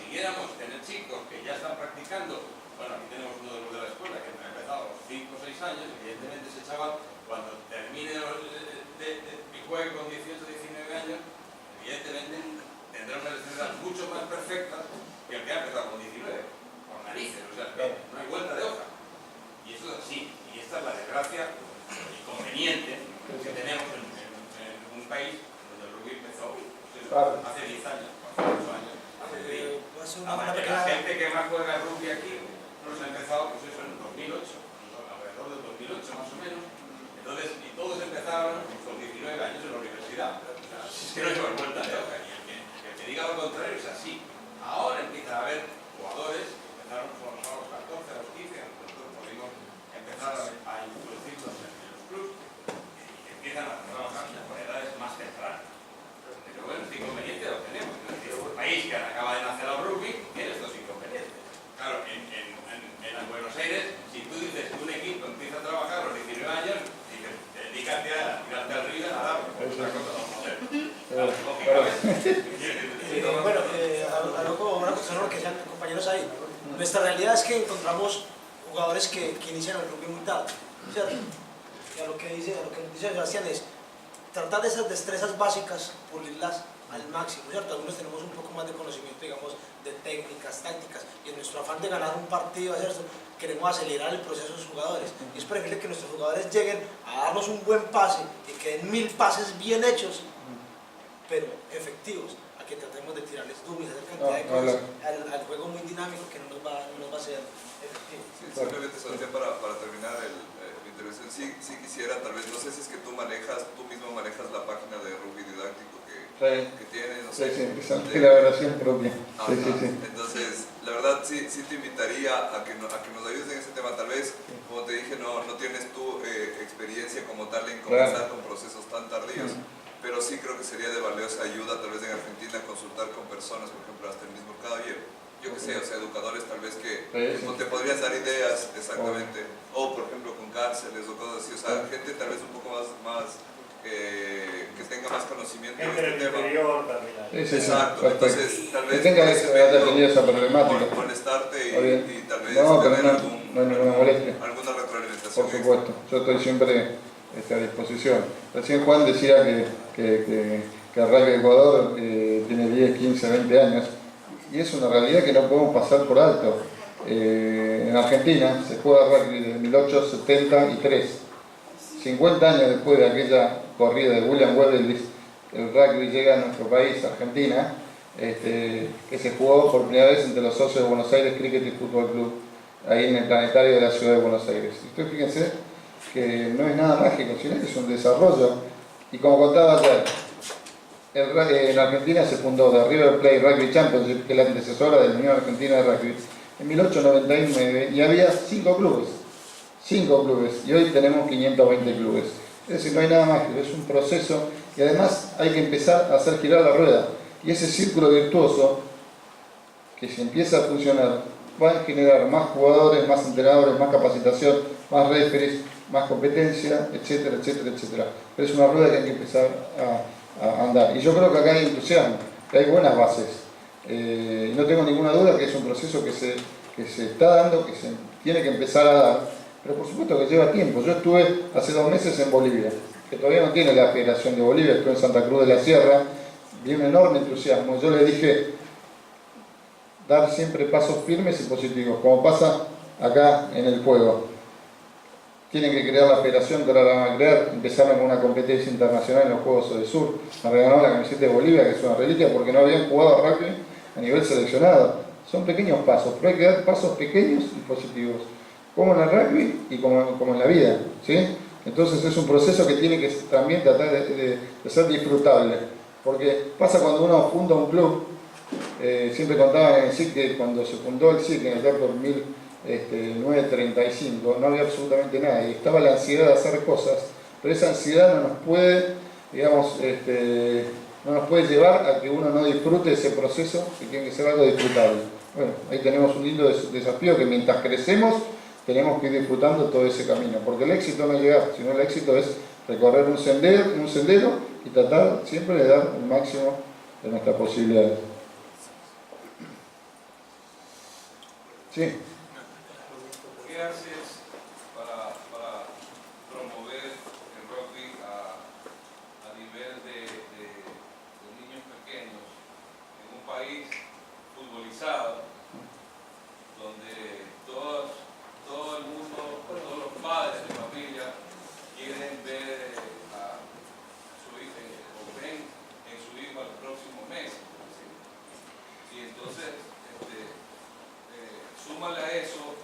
consiguiéramos tener chicos que ya están practicando, bueno, aquí tenemos uno de los de la escuela que ha empezado a los 5 o 6 años, evidentemente ese chaval cuando termine y juegue con 18 o 19 años, evidentemente tendrá unas destrezas mucho más perfectas que el que ha empezado con 19, por narices, o sea, que no hay vuelta de hoja. Y eso es así, y esta es la desgracia inconveniente que tenemos en un país donde el rugby empezó hace 10 años, hace 8 años, hace 10. La gente que más juega rugby aquí nos ha empezado, pues eso, en 2008, alrededor del 2008 más o menos. Entonces, y todos empezaron con 19 años en la universidad. O sea, es que no llevan vuelta de hoja, y el que diga lo contrario es así. Ahora empieza a haber jugadores que empezaron a los 14, a los 15, nosotros podemos empezar a introducirlos en los clubs y empiezan a trabajar por edades más tempranas. Pero bueno, este inconveniente lo tenemos. Es decir, un país que acaba de nacer al rugby tiene estos inconvenientes. Claro, en Buenos Aires, si tú dices que un equipo empieza a trabajar a los 19 años, dices, dedícate a tirarte al río y a nadar, porque es una cosa no joder. Claro, bueno, hablando con una cuestión que sean compañeros ahí, nuestra realidad es que encontramos jugadores que inician el rugby muy tarde, ¿cierto? Y a lo que dice Sebastián es tratar de esas destrezas básicas, pulirlas al máximo, ¿cierto? Algunos tenemos un poco más de conocimiento, digamos, de técnicas, tácticas, y en nuestro afán de ganar un partido, ¿cierto?, queremos acelerar el proceso de los jugadores. Y es preferible que nuestros jugadores lleguen a darnos un buen pase y queden 1000 pases bien hechos, pero efectivos, a que tratemos de tirarles dummies, hacer cantidad de cosas al juego muy dinámico que no nos va a ser efectivo. Sí, simplemente, Sebastián, para terminar mi intervención, sí quisiera, tal vez, no sé si es que tú mismo manejas la página de rugby didáctico que tienes, no sé. Sí, la versión propia. Sí. Entonces, la verdad, sí te invitaría a que nos ayudes en ese tema. Tal vez, como te dije, no tienes tu experiencia como tal en comenzar con procesos tan tardíos, pero sí creo que sería de valiosa ayuda, tal vez en Argentina, consultar con personas, por ejemplo, hasta el mismo Caballero. Yo que sé, o sea, educadores tal vez que te podrían dar ideas, exactamente, o por ejemplo con cárceles o cosas así, o sea, gente tal vez un poco más que tenga más conocimiento en este tema. Exacto, entonces tal vez que tenga esa problemática. molestarte y tal vez no hay tener ninguna molestia. alguna retroalimentación. Por supuesto, yo estoy siempre a disposición. Recién Juan decía que el rugby de Ecuador tiene 10, 15, 20 años, y es una realidad que no podemos pasar por alto. En Argentina se juega rugby desde 1873. 50 años después de aquella corrida de William Webley, el rugby llega a nuestro país, Argentina, que se jugó por primera vez entre los socios de Buenos Aires Cricket y Fútbol Club, ahí en el planetario de la ciudad de Buenos Aires. Y ustedes fíjense que no es nada mágico, sino que es un desarrollo. Y como contaba ayer, en Argentina se fundó The River Plate Rugby Championship, que es la antecesora de la Unión Argentina de Rugby, en 1899, y había 5 clubes, y hoy tenemos 520 clubes. Es decir, no hay nada mágico, es un proceso, y además hay que empezar a hacer girar la rueda, y ese círculo virtuoso que si empieza a funcionar va a generar más jugadores, más entrenadores, más capacitación, más referees, más competencia, etcétera, etcétera, etcétera. Pero es una rueda que hay que empezar a andar. Y yo creo que acá hay entusiasmo, que hay buenas bases. No tengo ninguna duda que es un proceso que se está dando, que se tiene que empezar a dar, pero por supuesto que lleva tiempo. Yo estuve hace 2 meses en Bolivia, que todavía no tiene la Federación de Bolivia, estuve en Santa Cruz de la Sierra, vi un enorme entusiasmo. Yo le dije, dar siempre pasos firmes y positivos, como pasa acá en el juego. Tienen que crear la federación, que ahora la van a crear. Empezaron con una competencia internacional en los Juegos del Sur. Me regalaron la camiseta de Bolivia, que es una reliquia, porque no habían jugado a rugby a nivel seleccionado. Son pequeños pasos, pero hay que dar pasos pequeños y positivos, como en el rugby y como en la vida, ¿sí? Entonces es un proceso que tiene que también tratar de ser disfrutable, porque pasa cuando uno funda un club. Siempre contaban en el SIC que cuando se fundó el SIC en el por 1935 no había absolutamente nada y estaba la ansiedad de hacer cosas, pero esa ansiedad no nos puede, digamos, no nos puede llevar a que uno no disfrute ese proceso, que tiene que ser algo disfrutable. Bueno, ahí tenemos un lindo desafío, que mientras crecemos tenemos que ir disfrutando todo ese camino, porque el éxito no llega, sino el éxito es recorrer un sendero y tratar siempre de dar el máximo de nuestras posibilidades. Sí. ¿Qué haces para promover el rugby a nivel de niños pequeños en un país futbolizado, donde todo el mundo, todos los padres de familia quieren ver a su hijo, o ven en su hijo al próximo mes? Y entonces, súmale a eso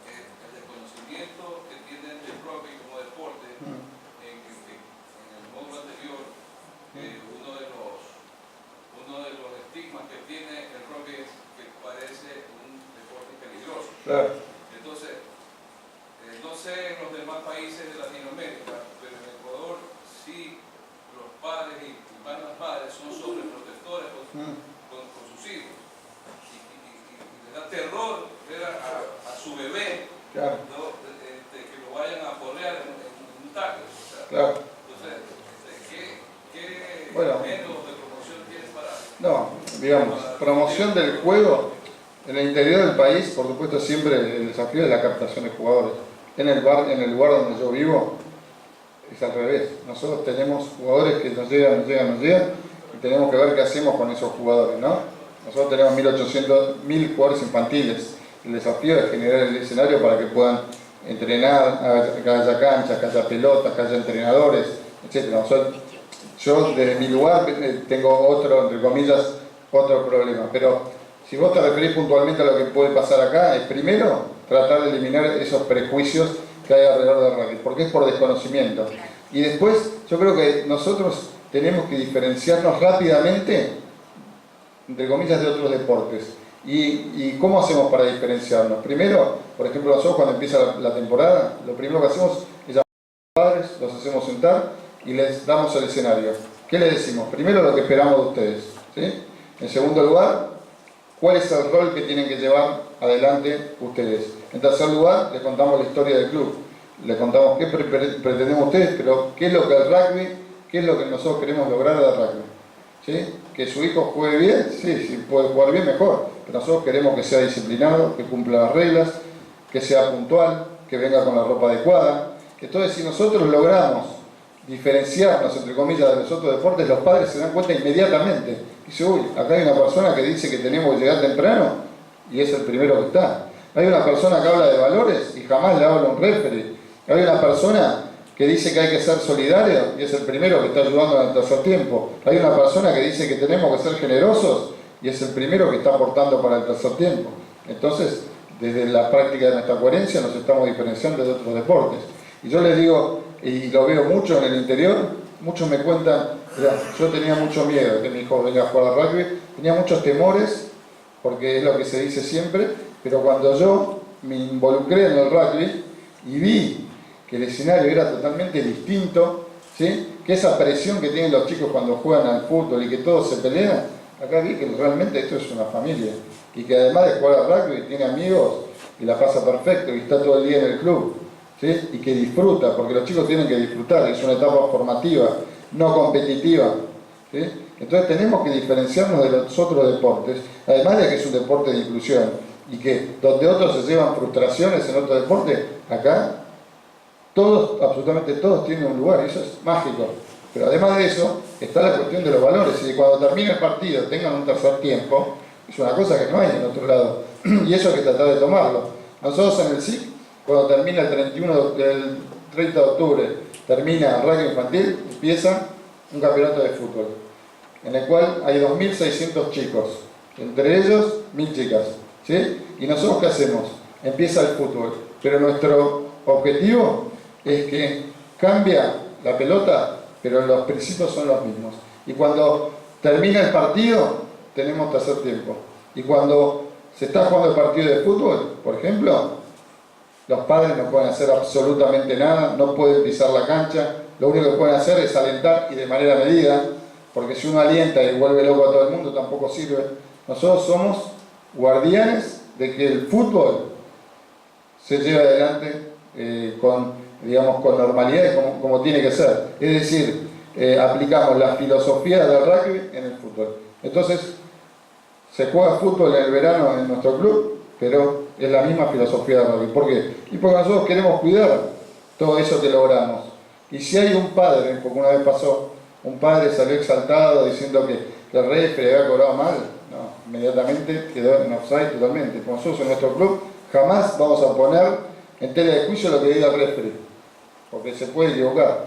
el desconocimiento que tienen del rugby como deporte. En el módulo anterior, uno de los estigmas que tiene el rugby es que parece un deporte peligroso. Claro. Entonces, no sé en los demás países de Latinoamérica, pero en Ecuador sí los padres y más las madres son sobreprotectores con sus hijos. Y les da terror ver a su bebé, claro, ¿no? Que lo vayan a porrear en un tackle. O sea, claro. entonces, ¿qué Bueno. métodos de promoción tienes para...? No, digamos, promoción del juego en el interior del país, por supuesto, siempre el desafío es la captación de jugadores. En el lugar donde yo vivo es al revés. Nosotros tenemos jugadores que nos llegan, y tenemos que ver qué hacemos con esos jugadores, ¿no? Nosotros tenemos 1.800 jugadores infantiles. El desafío es generar el escenario para que puedan entrenar, que haya canchas, que haya pelotas, que haya entrenadores, etc. Yo desde mi lugar tengo otro, entre comillas, otro problema. Pero si vos te referís puntualmente a lo que puede pasar acá, es primero tratar de eliminar esos prejuicios que hay alrededor del rugby, porque es por desconocimiento. Y después, yo creo que nosotros tenemos que diferenciarnos rápidamente, entre comillas, de otros deportes. ¿Y cómo hacemos para diferenciarnos? Primero, por ejemplo, nosotros cuando empieza la temporada, lo primero que hacemos es llamar a los padres, los hacemos sentar y les damos el escenario. ¿Qué les decimos? Primero, lo que esperamos de ustedes, ¿sí? En segundo lugar, ¿cuál es el rol que tienen que llevar adelante ustedes? En tercer lugar, les contamos la historia del club. Les contamos qué pretendemos ustedes, pero qué es lo que el rugby, qué es lo que nosotros queremos lograr del rugby. ¿Sí? Que su hijo juegue bien, sí, si puede jugar bien, mejor. Pero nosotros queremos que sea disciplinado, que cumpla las reglas, que sea puntual, que venga con la ropa adecuada. Entonces, si nosotros logramos diferenciarnos, entre comillas, de los otros deportes, los padres se dan cuenta inmediatamente. Dice, uy, acá hay una persona que dice que tenemos que llegar temprano y es el primero que está. Hay una persona que habla de valores y jamás le habla un referee. Hay una persona que dice que hay que ser solidario y es el primero que está ayudando en el tercer tiempo. Hay una persona que dice que tenemos que ser generosos y es el primero que está aportando para el tercer tiempo. Entonces, desde la práctica de nuestra coherencia nos estamos diferenciando de otros deportes. Y yo les digo, y lo veo mucho en el interior, muchos me cuentan, yo tenía mucho miedo de que mi hijo venga a jugar al rugby, tenía muchos temores, porque es lo que se dice siempre, pero cuando yo me involucré en el rugby y vi que el escenario era totalmente distinto, ¿sí? Que esa presión que tienen los chicos cuando juegan al fútbol y que todos se pelean, acá vi que realmente esto es una familia y que además de jugar al rugby tiene amigos y la pasa perfecto y está todo el día en el club, ¿sí? Y que disfruta, porque los chicos tienen que disfrutar, es una etapa formativa, no competitiva, ¿sí? Entonces tenemos que diferenciarnos de los otros deportes, además de que es un deporte de inclusión y que donde otros se llevan frustraciones en otro deporte, acá todos, absolutamente todos tienen un lugar y eso es mágico. Pero además de eso está la cuestión de los valores y cuando termine el partido tengan un tercer tiempo, es una cosa que no hay en otro lado y eso hay que tratar de tomarlo. Nosotros en el SIC, cuando termina el 30 de octubre, termina el rugby infantil, empieza un campeonato de fútbol en el cual hay 2.600 chicos, entre ellos 1.000 chicas, ¿sí? Y nosotros ¿qué hacemos? Empieza el fútbol, pero nuestro objetivo es que cambia la pelota, pero los principios son los mismos. Y cuando termina el partido, tenemos tercer tiempo. Y cuando se está jugando el partido de fútbol, por ejemplo, los padres no pueden hacer absolutamente nada, no pueden pisar la cancha, lo único que pueden hacer es alentar y de manera medida, porque si uno alienta y vuelve loco a todo el mundo tampoco sirve. Nosotros somos guardianes de que el fútbol se lleve adelante con normalidad y como tiene que ser. Es decir, aplicamos la filosofía del rugby en el fútbol. Entonces, se juega fútbol en el verano en nuestro club, pero es la misma filosofía de rugby. ¿Por qué? Y porque nosotros queremos cuidar todo eso que logramos. Y si hay un padre, porque una vez pasó, un padre salió exaltado diciendo que el referee había cobrado mal, no, inmediatamente quedó en offside totalmente. Como nosotros en nuestro club jamás vamos a poner en tela de juicio lo que diga el referee, porque se puede equivocar.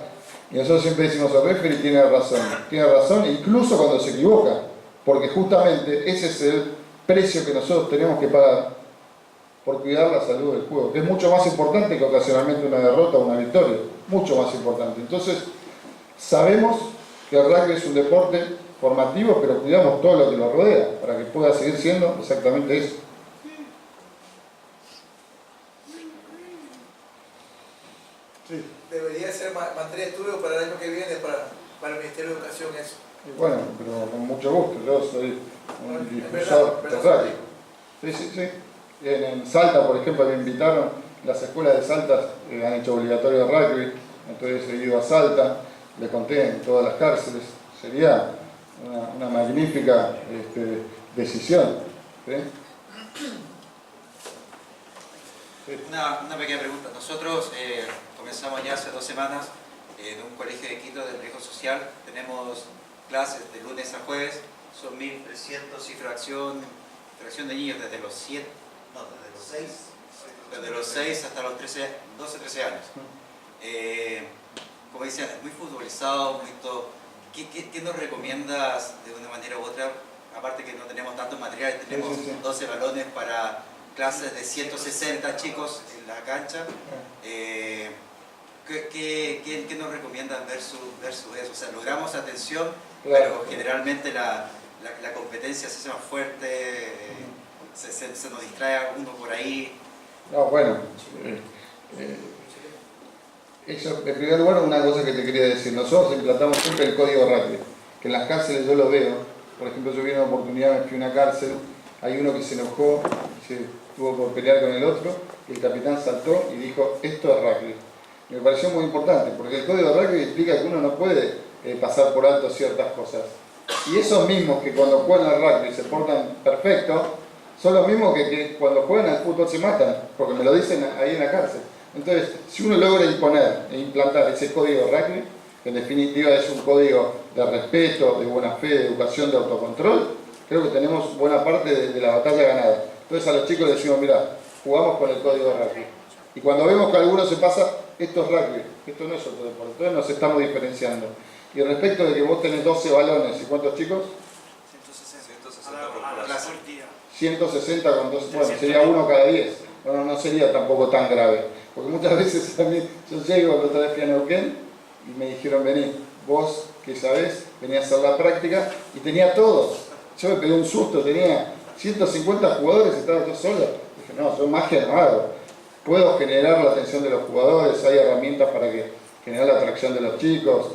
Y nosotros siempre decimos, el referee tiene razón incluso cuando se equivoca, porque justamente ese es el precio que nosotros tenemos que pagar por cuidar la salud del juego, que es mucho más importante que ocasionalmente una derrota o una victoria, mucho más importante. Entonces, sabemos que el rugby es un deporte formativo, pero cuidamos todo lo que lo rodea, para que pueda seguir siendo exactamente eso. Sí. Debería ser materia de estudio para el año que viene, para el Ministerio de Educación eso. Y bueno, pero con mucho gusto, yo soy un difusor de rugby. Sí. En Salta, por ejemplo, me invitaron, las escuelas de Salta han hecho obligatorio el rugby, entonces he ido a Salta, le conté en todas las cárceles, sería una magnífica decisión. ¿Sí? Una pequeña pregunta. Nosotros comenzamos ya hace 2 semanas en un colegio de Quito de riesgo social. Tenemos clases de lunes a jueves, son 1.300 y fracción de niños desde los 6 hasta los 12-13 años. Como decía, muy futbolizado, muy todo. ¿Qué nos recomiendas de una manera u otra? Aparte que no tenemos tantos materiales, tenemos 12 balones para clases de 160 chicos en la cancha. ¿Qué nos recomiendan versus eso? O sea, logramos atención, pero generalmente la competencia se hace más fuerte, se nos distrae uno por ahí. No, bueno, eso, en primer lugar, una cosa que te quería decir. Nosotros implantamos siempre el código rugby, que en las cárceles yo lo veo. Por ejemplo, yo vi una oportunidad, me fui a una cárcel, hay uno que se enojó, se tuvo por pelear con el otro, y el capitán saltó y dijo, esto es rugby. Me pareció muy importante, porque el código de rugby explica que uno no puede pasar por alto ciertas cosas. Y esos mismos que cuando juegan al rugby se portan perfecto, son los mismos que cuando juegan al fútbol se matan, porque me lo dicen ahí en la cárcel. Entonces, si uno logra imponer e implantar ese código de rugby, que en definitiva es un código de respeto, de buena fe, de educación, de autocontrol, creo que tenemos buena parte de la batalla ganada. Entonces a los chicos les decimos, mira, jugamos con el código de rugby. Y cuando vemos que alguno se pasa, esto es rugby, esto no es otro deporte, entonces nos estamos diferenciando. Y respecto de que vos tenés 12 balones, ¿y cuántos chicos? 160 con 12, bueno, sería uno cada 10. Bueno, no sería tampoco tan grave. Porque muchas veces a mí, yo llego, la otra vez fui a Neuquén y me dijeron, vení, vos que sabés, vení a hacer la práctica y tenía todos. Yo me pegué un susto, tenía 150 jugadores, estaba yo solo. Dije, no, yo magia no hago. Puedo generar la atención de los jugadores, hay herramientas para generar la atracción de los chicos,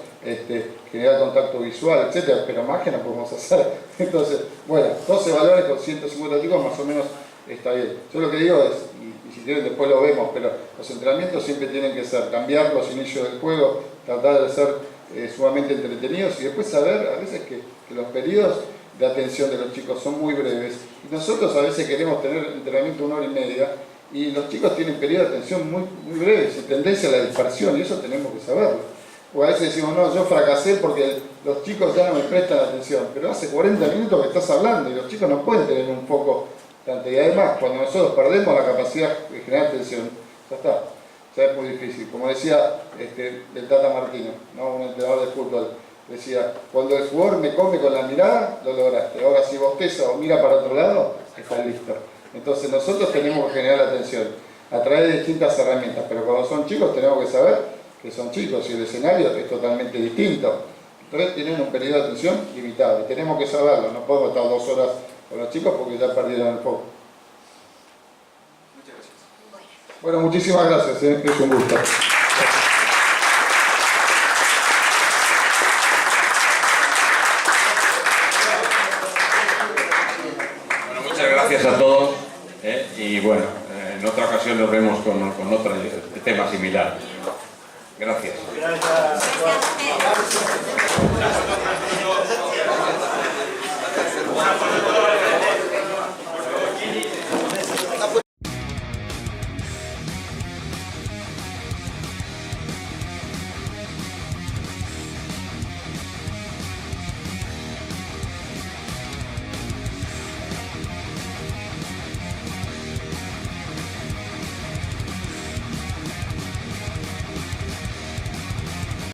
generar contacto visual, etc. Pero magia no podemos hacer. Entonces, bueno, 12 valores con 150 chicos más o menos está bien. Yo lo que digo es, y si quieren después lo vemos, pero los entrenamientos siempre tienen que ser cambiar los inicios del juego, tratar de ser sumamente entretenidos y después saber a veces que los periodos de atención de los chicos son muy breves y nosotros a veces queremos tener entrenamiento 1 hora y media y los chicos tienen periodos de atención muy breves y tendencia a la dispersión y eso tenemos que saberlo. O a veces decimos, no, yo fracasé porque los chicos ya no me prestan atención, pero hace 40 minutos que estás hablando y los chicos no pueden tener un foco tanto. Y además, cuando nosotros perdemos la capacidad de generar atención, ya está, ya es muy difícil. Como decía el Tata Martino, ¿no? Un entrenador de fútbol, decía, cuando el jugador me come con la mirada, lo lograste. Ahora si bosteza o mira para otro lado, está listo. Entonces nosotros tenemos que generar la atención a través de distintas herramientas, pero cuando son chicos tenemos que saber que son chicos y el escenario es totalmente distinto. Entonces tienen un periodo de atención limitado y tenemos que saberlo, no podemos estar 2 horas con los chicos porque ya perdieron el foco. Muchas gracias. Bueno, muchísimas gracias, es un gusto. Bueno, muchas gracias a todos y bueno, en otra ocasión nos vemos con otro tema similar. Gracias. Gracias.